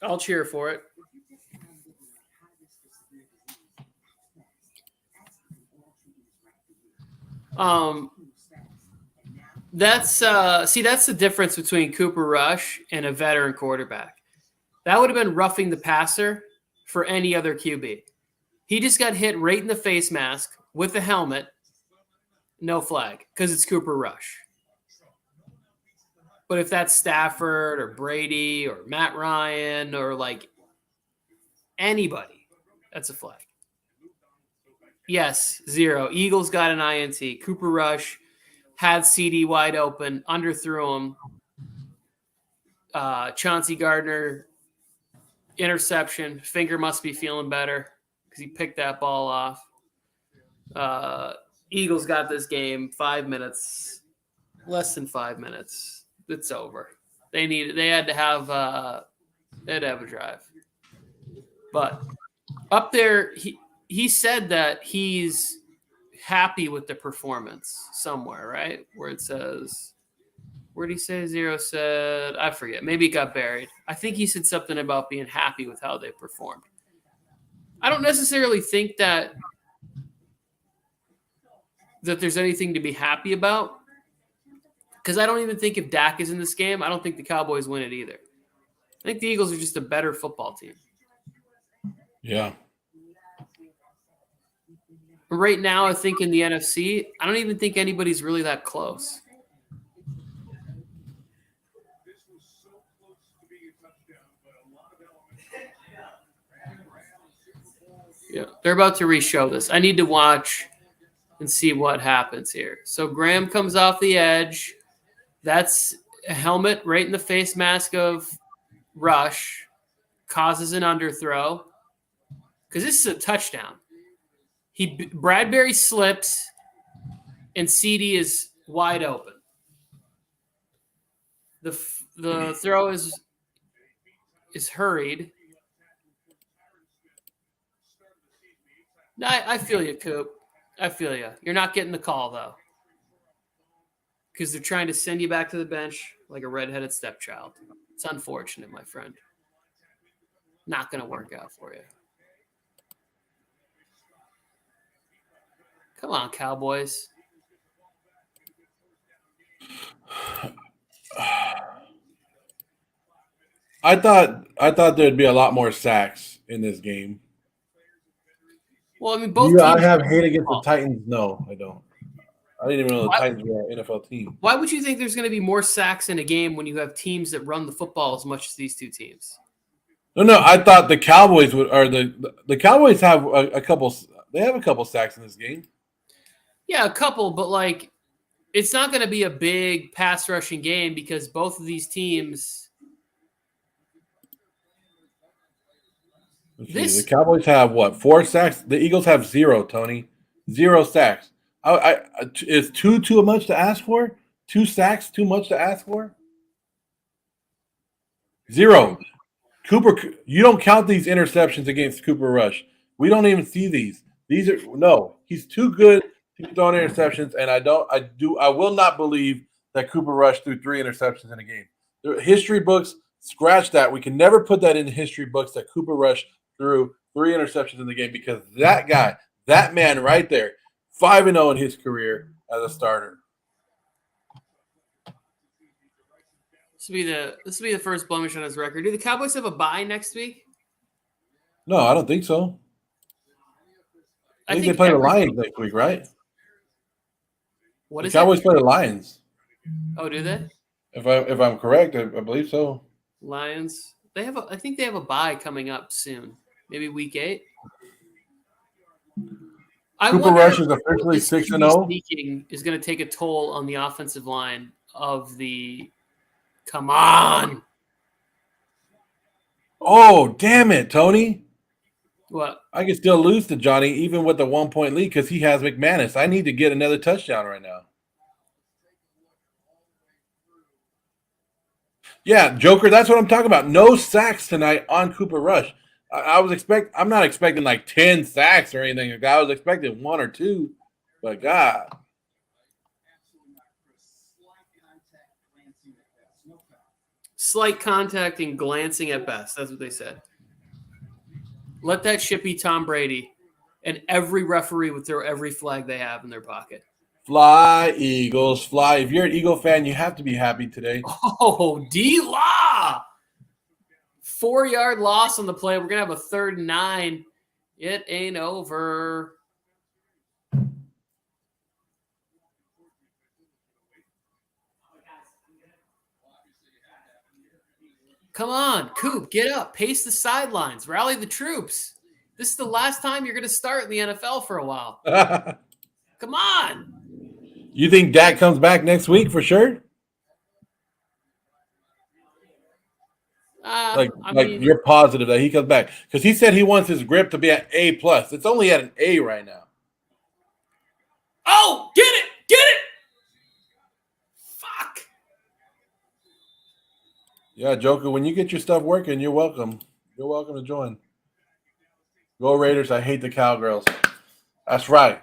I'll cheer for it. That's the difference between Cooper Rush and a veteran quarterback. That would have been roughing the passer for any other QB. He just got hit right in the face mask with the helmet, no flag, because it's Cooper Rush. But if that's Stafford or Brady or Matt Ryan or like anybody, that's a flag. Yes, 0. Eagles got an INT. Cooper Rush had CD wide open, underthrew him. Chauncey Gardner, interception. Finger must be feeling better because he picked that ball off. Eagles got this game 5 minutes, less than 5 minutes. It's over. They had to have a drive. But up there, he said that he's happy with the performance somewhere, right? Where it says, where did he say 0 said? I forget. Maybe it got buried. I think he said something about being happy with how they performed. I don't necessarily think that there's anything to be happy about because I don't even think if Dak is in this game, I don't think the Cowboys win it either. I think the Eagles are just a better football team. Yeah. Right now, I think in the NFC, I don't even think anybody's really that close. Yeah, they're about to re-show this. I need to watch and see what happens here. So Graham comes off the edge. That's a helmet right in the face mask of Rush. causes an underthrow because this is a touchdown. Bradbury slips, and CD is wide open. The throw is hurried. I feel you, Coop. I feel you. You're not getting the call, though, because they're trying to send you back to the bench like a redheaded stepchild. It's unfortunate, my friend. Not going to work out for you. Come on, Cowboys. I thought there'd be a lot more sacks in this game. Well, I mean, both Do teams. I have hate against the Titans? No, I don't. I didn't even know the Titans were an NFL team. Why would you think there's going to be more sacks in a game when you have teams that run the football as much as these two teams? No. I thought the Cowboys would, or the Cowboys have a couple. They have a couple sacks in this game. Yeah, a couple, but like, it's not going to be a big pass rushing game because both of these teams. The Cowboys have what? 4 sacks. The Eagles have 0. Tony, 0 sacks. Is 2 too much to ask for? 2 sacks too much to ask for? 0. Cooper, you don't count these interceptions against Cooper Rush. We don't even see these. These are no. He's too good to throw interceptions, and I will not believe that Cooper Rush threw 3 interceptions in a game. The history books scratch that. We can never put that in the history books that Cooper Rush threw 3 interceptions in the game because that guy, that man right there, 5-0 in his career as a starter. This will be the first blemish on his record. Do the Cowboys have a bye next week? No, I don't think so. I think they play the Lions next week, right? What is the Cowboys play the Lions? Oh, do they? If I'm correct, I believe so. Lions. I think they have a bye coming up soon. Maybe week 8. Cooper Rush is officially 6-0. Sneaking is going to take a toll on the offensive line of the. Come on! Oh, damn it, Tony! What? I can still lose to Johnny even with the 1-point lead because he has McManus. I need to get another touchdown right now. Yeah, Joker, that's what I'm talking about. No sacks tonight on Cooper Rush. I'm not expecting like 10 sacks or anything like that. I was expecting 1 or 2, but God. Slight contact and glancing at best. That's what they said. Let that shit be Tom Brady, and every referee would throw every flag they have in their pocket. Fly, Eagles, fly. If you're an Eagle fan, you have to be happy today. Oh, D-Law! 4-yard loss on the play. We're going to have a 3rd and 9. It ain't over. Come on, Coop, get up. Pace the sidelines. Rally the troops. This is the last time you're going to start in the NFL for a while. Come on. You think Dak comes back next week for sure? I mean, you're positive that he comes back because he said he wants his grip to be at A+. It's only at an A right now. Oh, get it. Fuck. Yeah, Joker, when you get your stuff working, you're welcome. You're welcome to join. Go Raiders. I hate the Cowgirls. That's right.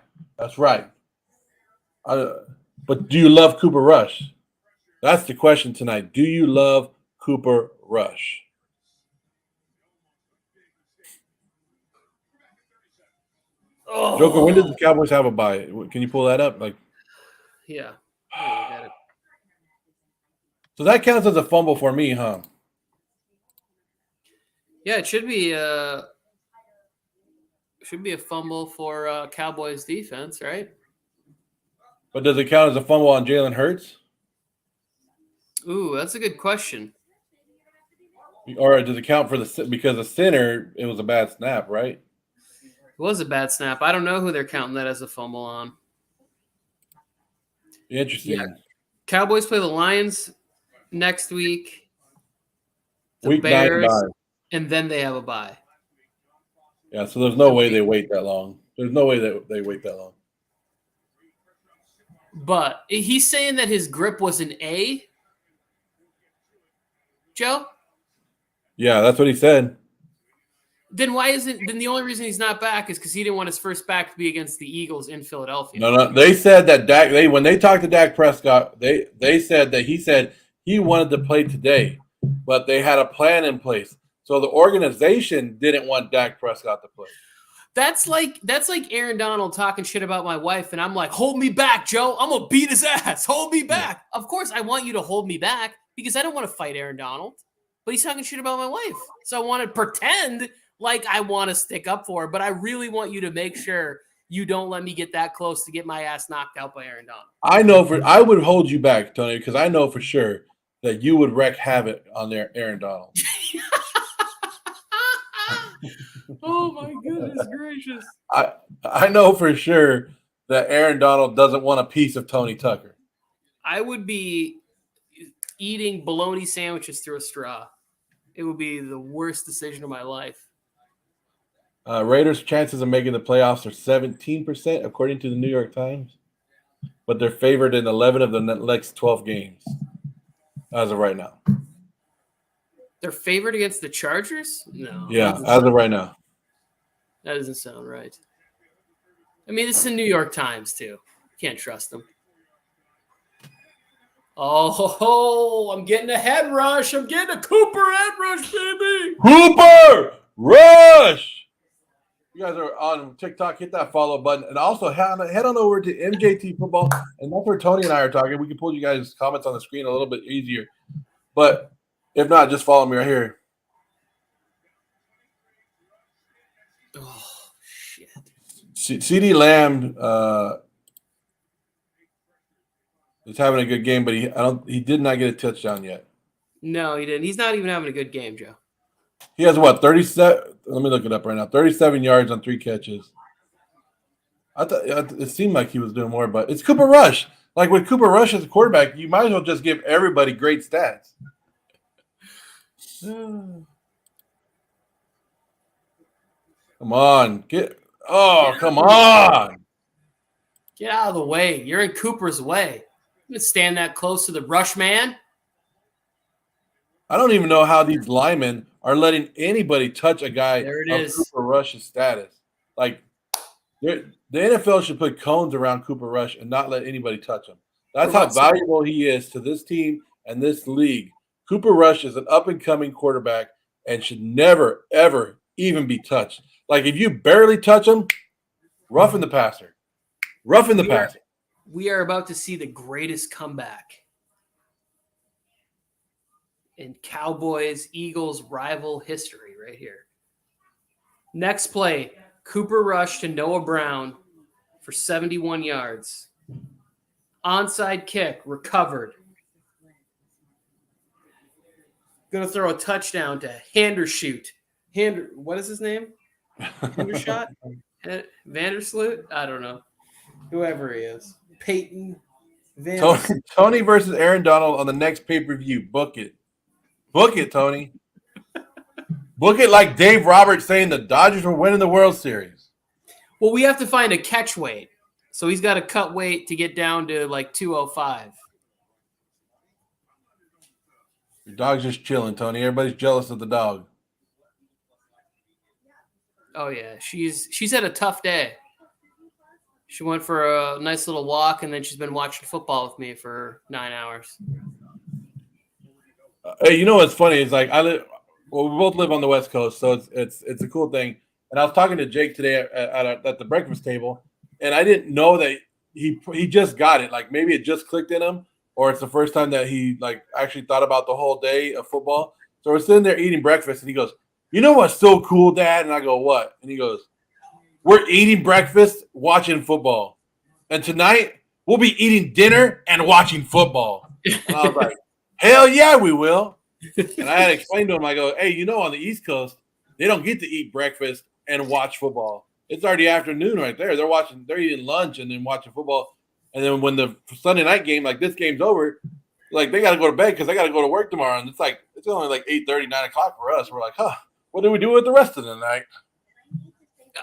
But do you love Cooper Rush? That's the question tonight. Do you love Cooper Rush? Oh. Joker, when does the Cowboys have a bye? Can you pull that up? Yeah. I got it. So that counts as a fumble for me, huh? Yeah, it should be a fumble for Cowboys defense, right? But does it count as a fumble on Jalen Hurts? Ooh, that's a good question. Or does it count for because the center, it was a bad snap, right? It was a bad snap. I don't know who they're counting that as a fumble on. Interesting. Yeah. Cowboys play the Lions next week. The Week Bears. 9 bye. and then they have a bye. Yeah, so there's no way they wait that long. There's no way that they wait that long. But he's saying that his grip was an A, Joe? Yeah, that's what he said. Then then the only reason he's not back is because he didn't want his first back to be against the Eagles in Philadelphia. No. They said that when they talked to Dak Prescott, they said that he said he wanted to play today, but they had a plan in place. So the organization didn't want Dak Prescott to play. That's like Aaron Donald talking shit about my wife, and I'm like, hold me back, Joe. I'm gonna beat his ass. Hold me back. Yeah. Of course, I want you to hold me back because I don't want to fight Aaron Donald. But he's talking shit about my wife, so I want to pretend like I want to stick up for her. But I really want you to make sure you don't let me get that close to get my ass knocked out by Aaron Donald. I would hold you back, Tony, because I know for sure that you would wreak havoc on their Aaron Donald. Oh my goodness gracious! I know for sure that Aaron Donald doesn't want a piece of Tony Tucker. I would be eating bologna sandwiches through a straw. It would be the worst decision of my life. Raiders' chances of making the playoffs are 17%, according to the New York Times, but they're favored in 11 of the next 12 games as of right now. They're favored against the Chargers? No. Yeah, as of right now. That doesn't sound right. I mean, this is the New York Times, too. Can't trust them. Oh, I'm getting a head rush. I'm getting a Cooper head rush, baby. Cooper Rush! You guys are on TikTok. Hit that follow button. And also head on over to MJT Football. And that's where Tony and I are talking. We can pull you guys' comments on the screen a little bit easier. But if not, just follow me right here. Oh, shit. CeeDee Lamb is having a good game, but he did not get a touchdown yet. No, he didn't. He's not even having a good game, Joe. He has what, 37? Let me look it up right now. 37 yards on 3 catches. I thought it seemed like he was doing more, but it's Cooper Rush. Like with Cooper Rush as a quarterback, you might as well just give everybody great stats. Come on. Come on. Get out of the way. You're in Cooper's way. You can stand that close to the rush man. I don't even know how these linemen are letting anybody touch a guy There it of is. Cooper Rush's status. Like, the NFL should put cones around Cooper Rush and not let anybody touch him. That's how valuable he is to this team and this league. Cooper Rush is an up-and-coming quarterback and should never, ever even be touched. Like, if you barely touch him, roughing the passer. Roughing the passer. We are about to see the greatest comeback in Cowboys-Eagles rival history right here. Next play, Cooper Rush to Noah Brown for 71 yards. Onside kick, recovered. Going to throw a touchdown to Handershoot. What is his name? Hendershot? Vandersloot? I don't know. Whoever he is. Peyton. Tony versus Aaron Donald on the next pay-per-view. Book it. Book it, Tony. Book it like Dave Roberts saying the Dodgers were winning the World Series. Well, we have to find a catch weight. So he's got to cut weight to get down to like 205. Your dog's just chilling, Tony. Everybody's jealous of the dog. Oh, yeah. She's had a tough day. She went for a nice little walk, and then she's been watching football with me for 9 hours. Hey, you know what's funny? It's like we both live on the West Coast, so it's a cool thing. And I was talking to Jake today at the breakfast table, and I didn't know that he just got it. Like maybe it just clicked in him, or it's the first time that he like actually thought about the whole day of football. So we're sitting there eating breakfast, and he goes, "You know what's so cool, Dad?" And I go, "What?" And he goes, "We're eating breakfast, watching football, and tonight we'll be eating dinner and watching football." And I was like, "Hell yeah, we will." And I had to explain to him, I go, "Hey, on the East Coast, they don't get to eat breakfast and watch football. It's already afternoon right there. They're eating lunch and then watching football. And then when the Sunday night game, like this game's over, like they got to go to bed because they got to go to work tomorrow. And it's only like 8:30, 9 o'clock for us. We're like, What do we do with the rest of the night?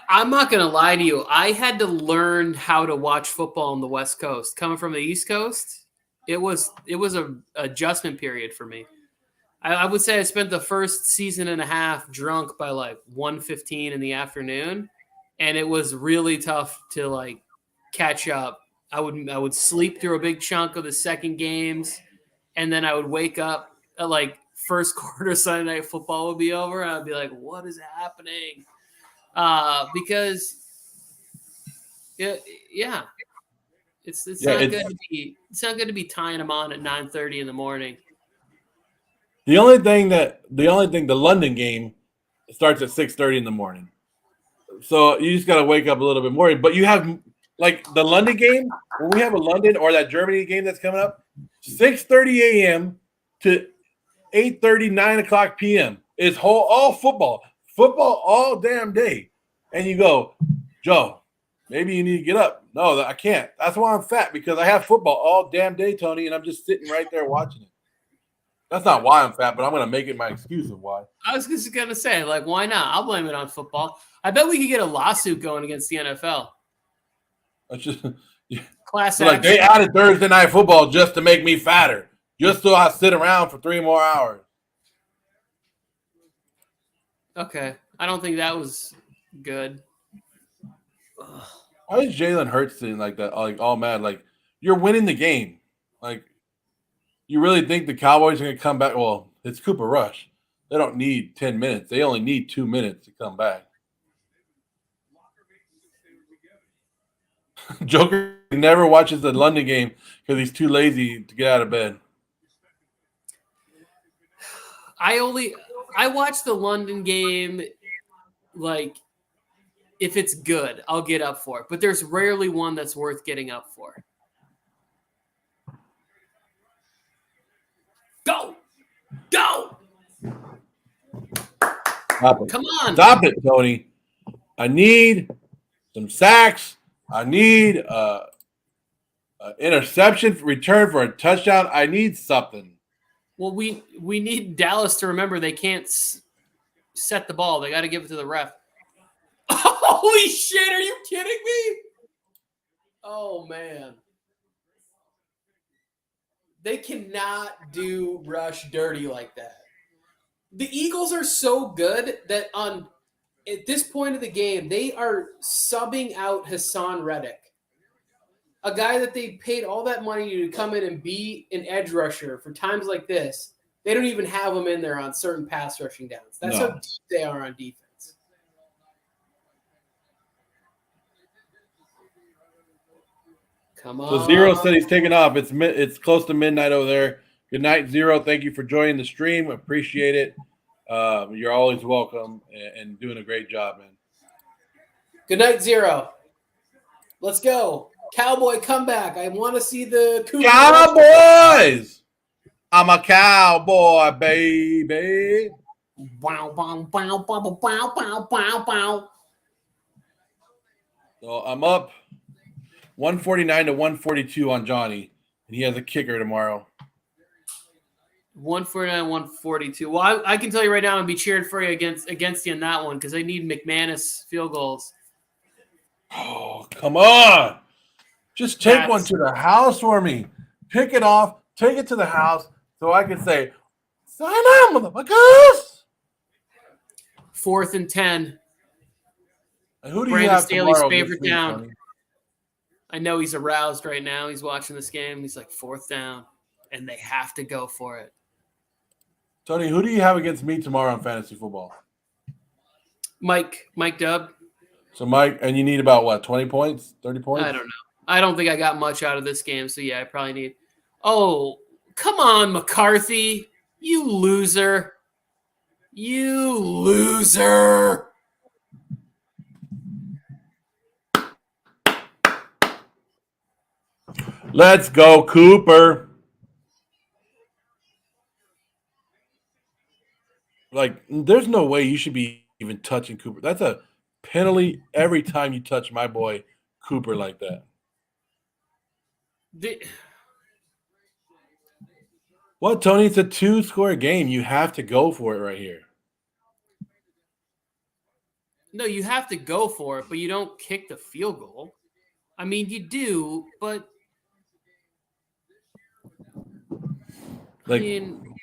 I'm not going to lie to you. I had to learn how to watch football on the West Coast. Coming from the East Coast, it was a adjustment period for me. I would say I spent the first season and a half drunk by like 1:15 in the afternoon, and it was really tough to like catch up. I would sleep through a big chunk of the second games, and then I would wake up at like first quarter Sunday Night Football would be over, and I'd be like, "What is happening?" Because yeah, it's not good to be tying them on at 9:30 in the morning. The London game starts at 6:30 in the morning. So you just got to wake up a little bit more. But you have like the London game, when we have a London or that Germany game that's coming up, 6:30 a.m. to 8:30, 9 o'clock p.m. is all football all damn day. And you go, Joe, maybe you need to get up. No, I can't. That's why I'm fat, because I have football all damn day, Tony, and I'm just sitting right there watching it. That's not why I'm fat, but I'm going to make it my excuse of why. I was just going to say, like, why not? I'll blame it on football. I bet we could get a lawsuit going against the NFL. That's just class action. Like they added Thursday night football just to make me fatter, just so I sit around for 3 more hours. Okay, I don't think that was good. Why is Jalen Hurts sitting like that, like all mad? Like, you're winning the game. Like, you really think the Cowboys are going to come back? Well, it's Cooper Rush. They don't need 10 minutes. They only need 2 minutes to come back. Joker never watches the London game because he's too lazy to get out of bed. I watch the London game, like, if it's good, I'll get up for it. But there's rarely one that's worth getting up for. Go! Go! Stop it. Come on. Stop it, Tony. I need some sacks. I need an interception return for a touchdown. I need something. Well, we need Dallas to remember they can't set the ball. They got to give it to the ref. Holy shit, are you kidding me? Oh, man. They cannot do Rush dirty like that. The Eagles are so good that at this point of the game, they are subbing out Hassan Reddick, a guy that they paid all that money to come in and be an edge rusher for times like this. They don't even have him in there on certain pass rushing downs. That's how deep they are on defense. Come on. So Zero said he's taking off. It's close to midnight over there. Good night, Zero. Thank you for joining the stream. Appreciate it. You're always welcome and doing a great job, man. Good night, Zero. Let's go. Cowboy comeback. I want to see the Cowboys. I'm a cowboy, baby. Bow, bow, bow, bow, bow, bow, bow, bow. So I'm up 149 to 142 on Johnny, and he has a kicker tomorrow. 149, 142. Well, I can tell you right now, I'll be cheering for you against you in that one because I need McManus field goals. Oh, come on. Just take one to the house for me. Pick it off, take it to the house so I can say, sign out, motherfuckers. 4th and 10. And who do Brandon you have Staley's tomorrow favorite week, down. Tony? I know he's aroused right now. He's watching this game. He's like 4th down, and they have to go for it. Tony, who do you have against me tomorrow in fantasy football? Mike Dubb. So, Mike, and you need about what, 20 points, 30 points? I don't know. I don't think I got much out of this game, so yeah, I probably need. Oh, come on, McCarthy. You loser. You loser. Let's go, Cooper. Like, there's no way you should be even touching Cooper. That's a penalty every time you touch my boy Cooper like that. What, Tony? It's a 2-score game. You have to go for it right here. No, you have to go for it, but you don't kick the field goal. I mean, you do, but I Like, mean,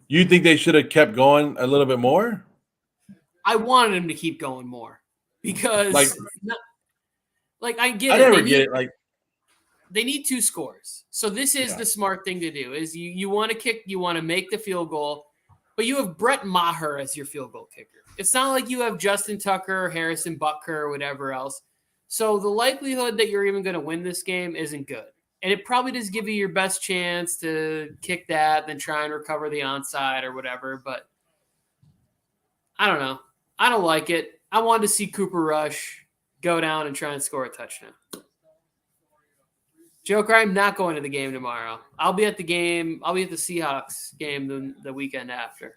you think they should have kept going a little bit more? I wanted him to keep going more Like, because, like, I get I it. never get it. Like, They need 2 scores. So this is yeah. the smart thing to do is you want to kick, you want to make the field goal, but you have Brett Maher as your field goal kicker. It's not like you have Justin Tucker, Harrison Butker, or whatever else. So the likelihood that you're even going to win this game isn't good. And it probably does give you your best chance to kick that, then try and recover the onside or whatever. But I don't know. I don't like it. I wanted to see Cooper Rush go down and try and score a touchdown. Joker, I'm not going to the game tomorrow. I'll be at the game. I'll be at the Seahawks game the weekend after.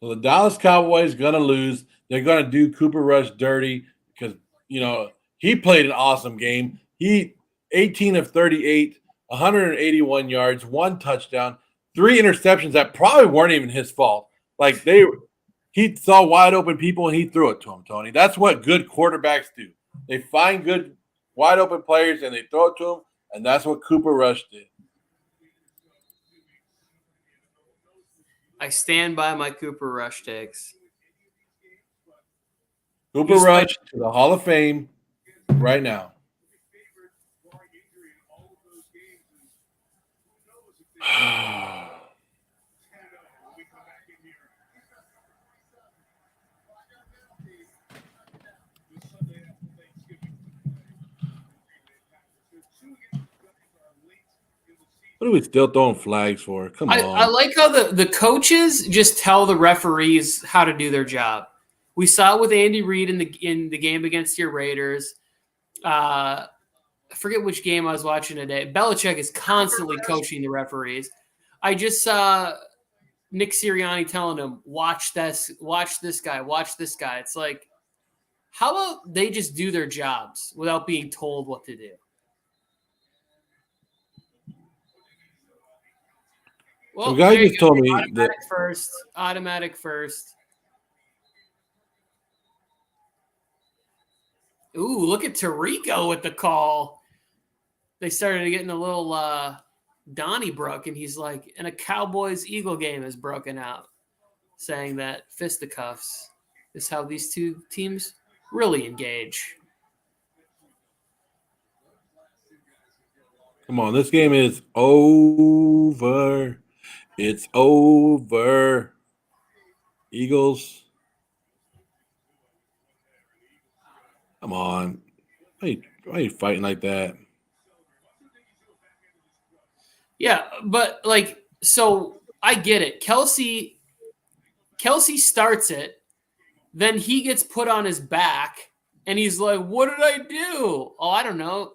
So the Dallas Cowboys gonna lose. They're gonna do Cooper Rush dirty because he played an awesome game. He 18 of 38, 181 yards, 1 touchdown, 3 interceptions that probably weren't even his fault. Like he saw wide open people and he threw it to them. Tony, that's what good quarterbacks do. They find good wide open players and they throw it to them, and that's what Cooper Rush did. I stand by my Cooper Rush takes. Cooper Rush to the Hall of Fame right now. What are we still throwing flags for? Come on. I like how the coaches just tell the referees how to do their job. We saw it with Andy Reid in the game against your Raiders. I forget which game I was watching today. Belichick is constantly coaching the referees. I just saw Nick Sirianni telling him, watch this guy, watch this guy. It's like, how about they just do their jobs without being told what to do? Well, Some guy just told me automatic first. Ooh, look at Tirico with the call. They started getting a little Donnybrook, and he's like, and a Cowboys-Eagle game has broken out, saying that fisticuffs is how these two teams really engage. Come on, this game is over. It's over. Eagles. Come on. Why are you fighting like that? Yeah, but so I get it. Kelsey starts it, then he gets put on his back, and he's like, what did I do? Oh, I don't know.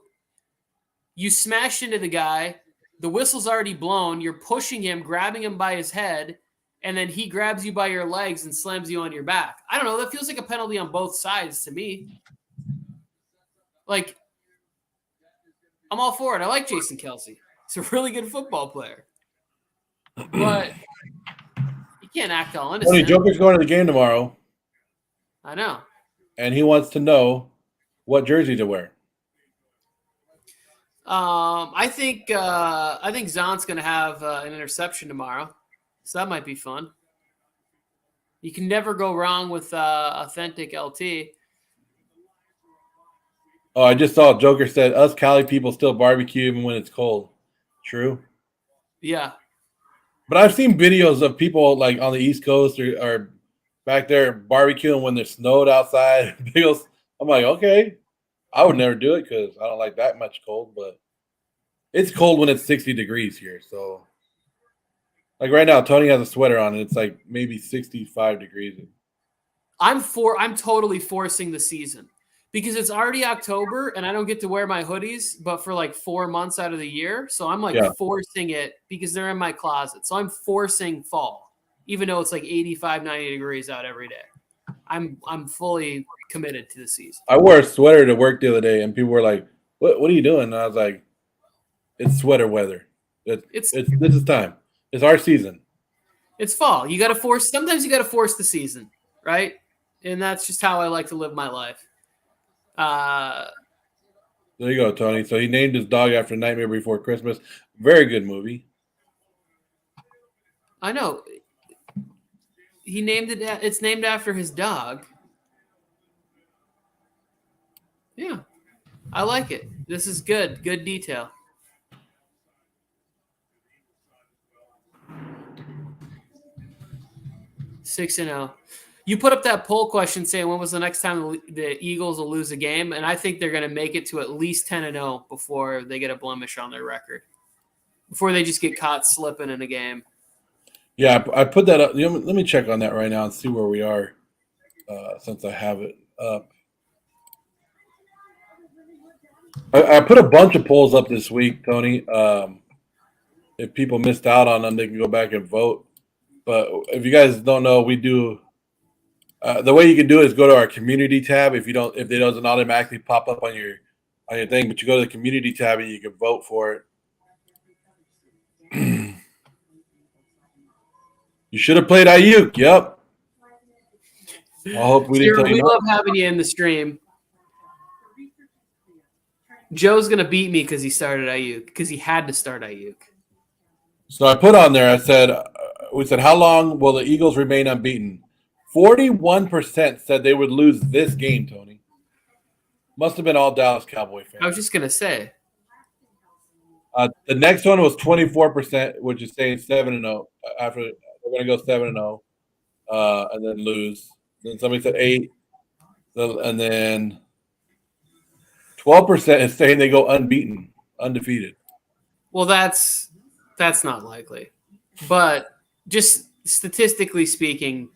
You smashed into the guy. The whistle's already blown. You're pushing him, grabbing him by his head, and then he grabs you by your legs and slams you on your back. I don't know. That feels like a penalty on both sides to me. Like, I'm all for it. I like Jason Kelsey. He's a really good football player. But you can't act all innocent. Tony, Joker's going to the game tomorrow. I know. And he wants to know what jersey to wear. I think Zon's going to have an interception tomorrow, so that might be fun. You can never go wrong with authentic LT. Oh, I just saw Joker said us Cali people still barbecue even when it's cold. True. Yeah. But I've seen videos of people like on the East Coast or back there barbecuing when there's snowed outside. I'm like, okay, I would never do it because I don't like that much cold, but it's cold when it's 60 degrees here. So, like right now, Tony has a sweater on and it's like maybe 65 degrees. I'm totally forcing the season because it's already October and I don't get to wear my hoodies, but for like 4 months out of the year. So I'm like forcing it because they're in my closet. So I'm forcing fall, even though it's like 85, 90 degrees out every day. I'm fully committed to the season. I wore a sweater to work the other day and people were like, what are you doing? And I was like, it's sweater weather. This is time. It's our season. It's fall. Sometimes you got to force the season, right? And that's just how I like to live my life. There you go, Tony. So he named his dog after Nightmare Before Christmas. Very good movie. I know. He named it. It's named after his dog. Yeah, I like it. This is good. Good detail. Six and 0. You put up that poll question saying when was the next time the Eagles will lose a game, and I think they're going to make it to at least 10 and 0 before they get a blemish on their record. Before they just get caught slipping in a game. Yeah, I put that up. Let me check on that right now and see where we are since I have it up. I put a bunch of polls up this week, Tony. If people missed out on them, they can go back and vote. But if you guys don't know, we do. The way you can do it is go to our community tab. If they doesn't automatically pop up on your thing, but you go to the community tab and you can vote for it. You should have played Ayuk. Yep. I hope we didn't tell you. We love having you in the stream. Joe's gonna beat me because he started Ayuk because he had to start Ayuk. So I put on there. I said, we said, how long will the Eagles remain unbeaten? 41% said they would lose this game. Tony, must have been all Dallas Cowboy fans. I was just gonna say. The next one was 24%, which is saying 7-0. After they're going to go 7-0, and then lose. Then somebody said 8, and then 12% is saying they go unbeaten, undefeated. Well, that's not likely, but just statistically speaking,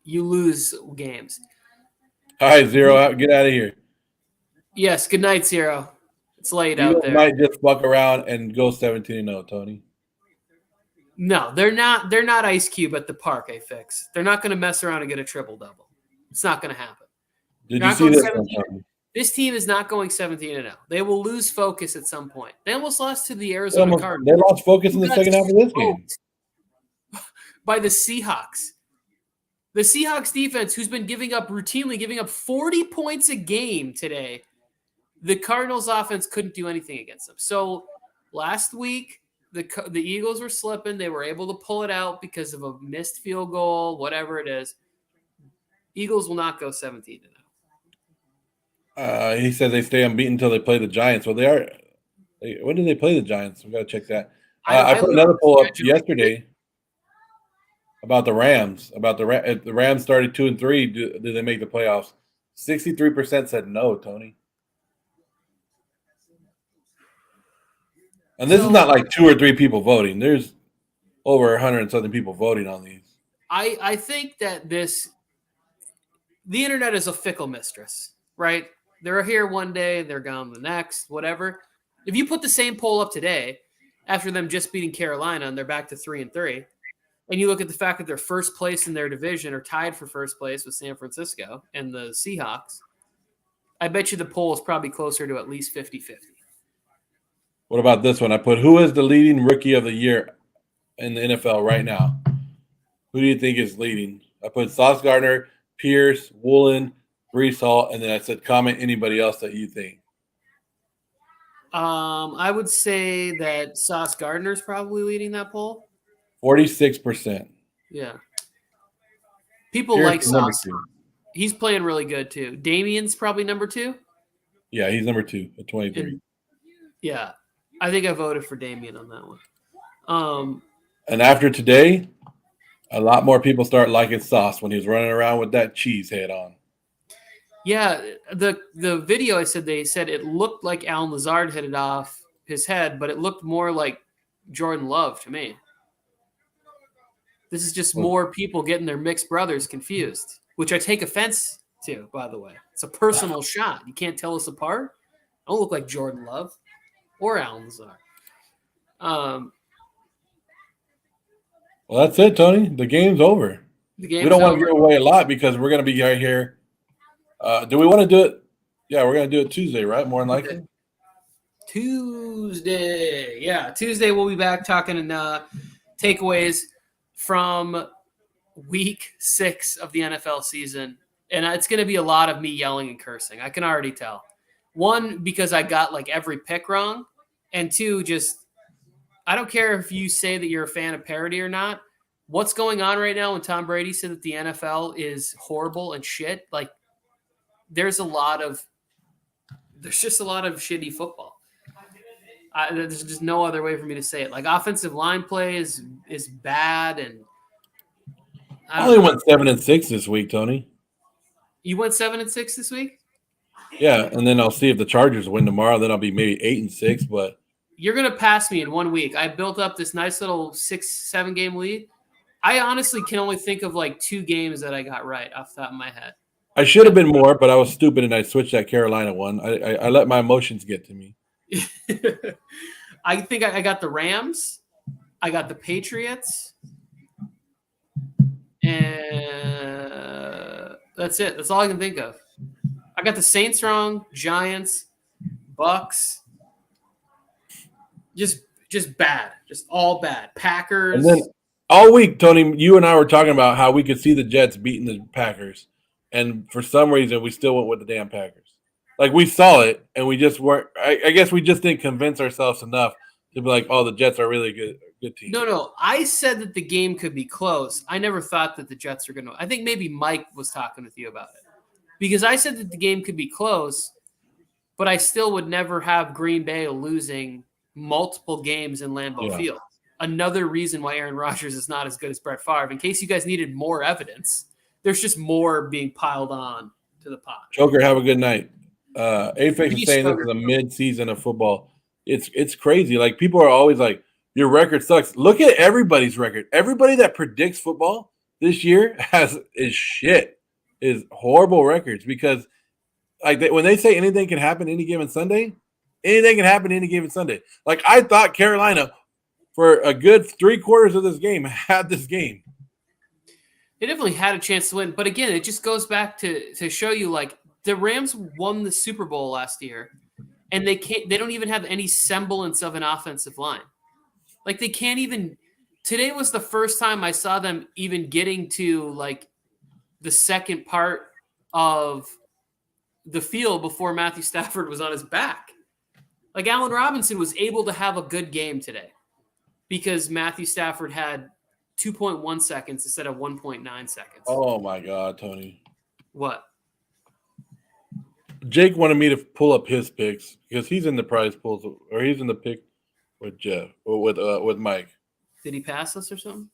you lose games. All right, Zero, get out of here. Yes, good night, Zero. It's late out there. Might just fuck around and go 17-0, Tony. No, they're not. They're not Ice Cube at the park. I fix. They're not going to mess around and get a triple double. It's not going to happen. Did you see this one, Tony? This team is not going 17-0. They will lose focus at some point. They almost lost to the Arizona Cardinals. They lost focus in the second half of this game by the Seahawks. The Seahawks defense, who's been routinely giving up 40 points a game today. The Cardinals offense couldn't do anything against them. So last week, the Eagles were slipping. They were able to pull it out because of a missed field goal, whatever it is. Eagles will not go 17-0. He said they stay unbeaten until they play the Giants. Well, they are. When did they play the Giants? We got to check that. I put another poll up yesterday about the Rams. If the Rams started 2-3, do they make the playoffs? 63% said no, Tony. And this is not like 2 or 3 people voting. There's over 100 and something people voting on these. I think that the internet is a fickle mistress, right? They're here one day, they're gone the next, whatever. If you put the same poll up today, after them just beating Carolina and they're back to 3-3, and you look at the fact that they're first place in their division or tied for first place with San Francisco and the Seahawks, I bet you the poll is probably closer to at least 50-50. What about this one? I put, who is the leading rookie of the year in the NFL right now? Who do you think is leading? I put Sauce Gardner, Pierce, Woolen, Brees Hall, and then I said comment anybody else that you think. I would say that Sauce Gardner is probably leading that poll. 46%. Yeah. People Pierce like Sauce. He's playing really good too. Damien's probably number 2. Yeah, he's number 2 at 23. Yeah. I think I voted for Damien on that one. And after today, a lot more people start liking Sauce when he was running around with that cheese head on. Yeah, the video they said it looked like Alan Lazard hit it off his head, but it looked more like Jordan Love to me. This is just more people getting their mixed brothers confused, which I take offense to, by the way. It's a personal shot. You can't tell us apart. I don't look like Jordan Love or Alan Lazard. Well, that's it, Tony. The game's over. We don't want to give away a lot because we're going to be right here. Do we want to do it? Yeah, we're going to do it Tuesday, right? More than likely. Tuesday. Yeah, Tuesday we'll be back talking takeaways from week 6 of the NFL season, and it's going to be a lot of me yelling and cursing. I can already tell. One, because I got like every pick wrong, and two, just I don't care if you say that you're a fan of parody or not. What's going on right now when Tom Brady said that the NFL is horrible and shit? Like, there's just a lot of shitty football. There's just no other way for me to say it. Like, offensive line play is bad, and I only went 7-6 this week, Tony. You went 7-6 this week? Yeah, and then I'll see if the Chargers win tomorrow. Then I'll be maybe 8-6. But you're gonna pass me in 1 week. I built up this nice little 6-7 game lead. I honestly can only think of like 2 games that I got right off the top of my head. I should have been more, but I was stupid and I switched that Carolina one. I let my emotions get to me. I think I got the Rams. I got the Patriots. And that's it. That's all I can think of. I got the Saints wrong, Giants, Bucks. Just bad. Just all bad. Packers. And then all week, Tony, you and I were talking about how we could see the Jets beating the Packers. And for some reason, we still went with the damn Packers. Like, we saw it, and we just weren't – I guess we just didn't convince ourselves enough to be like, oh, the Jets are really good team. No. I said that the game could be close. I never thought that the Jets were going to – I think maybe Mike was talking with you about it. Because I said that the game could be close, but I still would never have Green Bay losing multiple games in Lambeau Field. Another reason why Aaron Rodgers is not as good as Brett Favre. In case you guys needed more evidence, there's just more being piled on to the pot. Joker, have a good night. Afix is saying this is a mid-season of football. It's crazy. Like, people are always like, your record sucks. Look at everybody's record. Everybody that predicts football this year is horrible records, because like when they say anything can happen any given Sunday, anything can happen any given Sunday. Like, I thought Carolina for a good 3/4 of this game had this game. They definitely had a chance to win, but again, it just goes back to show you, like, the Rams won the Super Bowl last year, and they don't even have any semblance of an offensive line. Like, they can't even. Today was the first time I saw them even getting to like the second part of the field before Matthew Stafford was on his back. Like, Allen Robinson was able to have a good game today because Matthew Stafford had 2.1 seconds instead of 1.9 seconds. Oh my God, Tony. What? Jake wanted me to pull up his picks because he's in the prize pools, or he's in the pick with Jeff or with Mike. Did he pass us or something?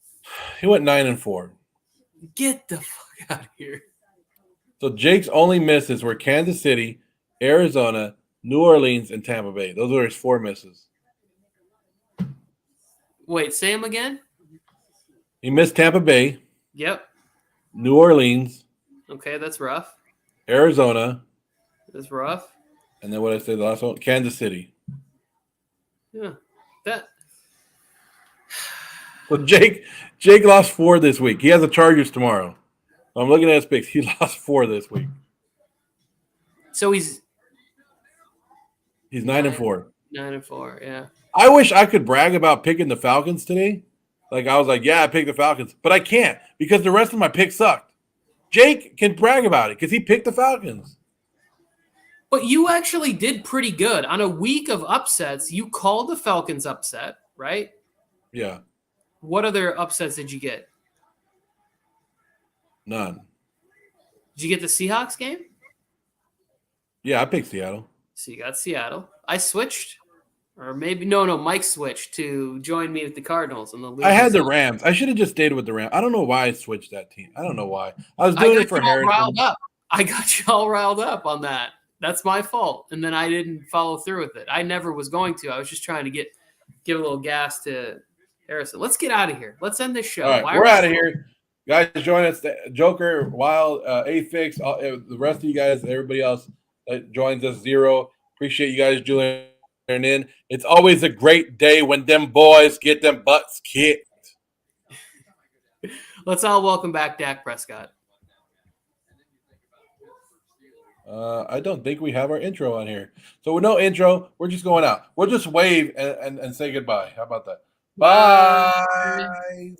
He went 9-4. Get the fuck out of here. So Jake's only misses were Kansas City, Arizona, New Orleans, and Tampa Bay. Those are his 4 misses. Wait, say them again? He missed Tampa Bay. Yep. New Orleans. Okay, that's rough. Arizona. That's rough. And then what did I say the last one? Kansas City. Yeah. So Jake lost 4 this week. He has the Chargers tomorrow. I'm looking at his picks. He lost 4 this week. So he's 9-4. 9-4, yeah. I wish I could brag about picking the Falcons today. Like, I was like, yeah, I picked the Falcons. But I can't because the rest of my picks sucked. Jake can brag about it because he picked the Falcons. But you actually did pretty good. On a week of upsets, you called the Falcons upset, right? Yeah. What other upsets did you get? None. Did you get the Seahawks game? Yeah, I picked Seattle. So you got Seattle. I switched. Or maybe no, Mike switched to join me with the Cardinals and the I had the Rams. I should have just stayed with the Rams. I don't know why I switched that team. I don't know why. I was doing it for Harrison. I got you all riled up on that. That's my fault. And then I didn't follow through with it. I never was going to. I was just trying to give a little gas to Harrison. Let's get out of here. Let's end this show. All right, we're out of here. Guys, join us. Joker, Wild, Afix, the rest of you guys, everybody else that joins us, Zero. Appreciate you guys joining in. It's always a great day when them boys get them butts kicked. Let's all welcome back Dak Prescott. I don't think we have our intro on here. So with no intro, we're just going out. We'll just wave and say goodbye. How about that? Bye.